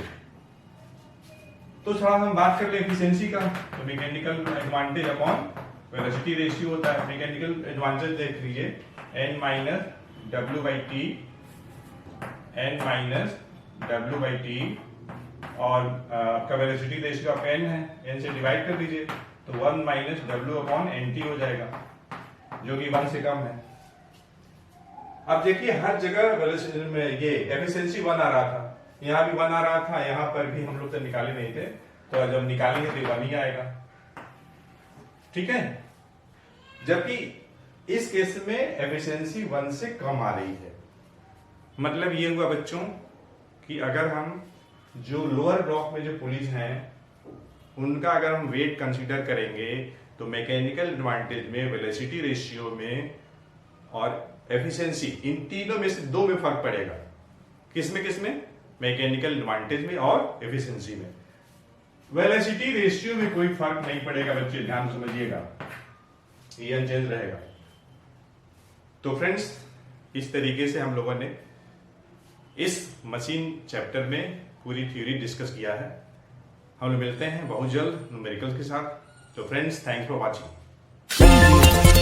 A: तो थोड़ा हम बात कर ले एफिशिएंसी का, तो mechanical advantage upon velocity ratio होता है। मैकेनिकल एडवांटेज देख लीजिए, N minus W by T, N minus W by T, और आपका वेलोसिटी रेशियो आपका N है, N से डिवाइड कर दीजिए तो 1 माइनस W अपॉन NT हो जाएगा, जो कि 1 से कम है। अब देखिए हर जगह वेलोसिटी में ये एफिशिएंसी 1 आ रहा था, यहाँ भी 1 आ रहा था, यहाँ पर भी हम लोग तो निकाले नहीं थे, तो जब निकालेंगे तो 1 ही आएगा। ठीक है, जबकि इस केस में एफिशिएंसी 1 से कम आ रही है। मतलब ये हुआ बच्चों कि अगर हम जो लोअर ब्लॉक में जो पुलिस हैं उनका अगर हम वेट कंसीडर करेंगे तो मैकेनिकल एडवांटेज में, वेलोसिटी रेशियो में और एफिशिएंसी, इन तीनों में से 2 में फर्क पड़ेगा। किसमें, मैकेनिकल एडवांटेज में और एफिशिएंसी में। वेलोसिटी रेशियो में कोई फर्क नहीं पड़ेगा बच्चे, ध्यान समझिएगा, ये अनचेंज रहेगा। तो फ्रेंड्स, इस तरीके से हम लोगों ने इस मशीन चैप्टर में पूरी थ्योरी डिस्कस किया है। हम लोग मिलते हैं बहुत जल्द न्यूमेरिकल्स के साथ। तो फ्रेंड्स, थैंक्स फॉर वॉचिंग।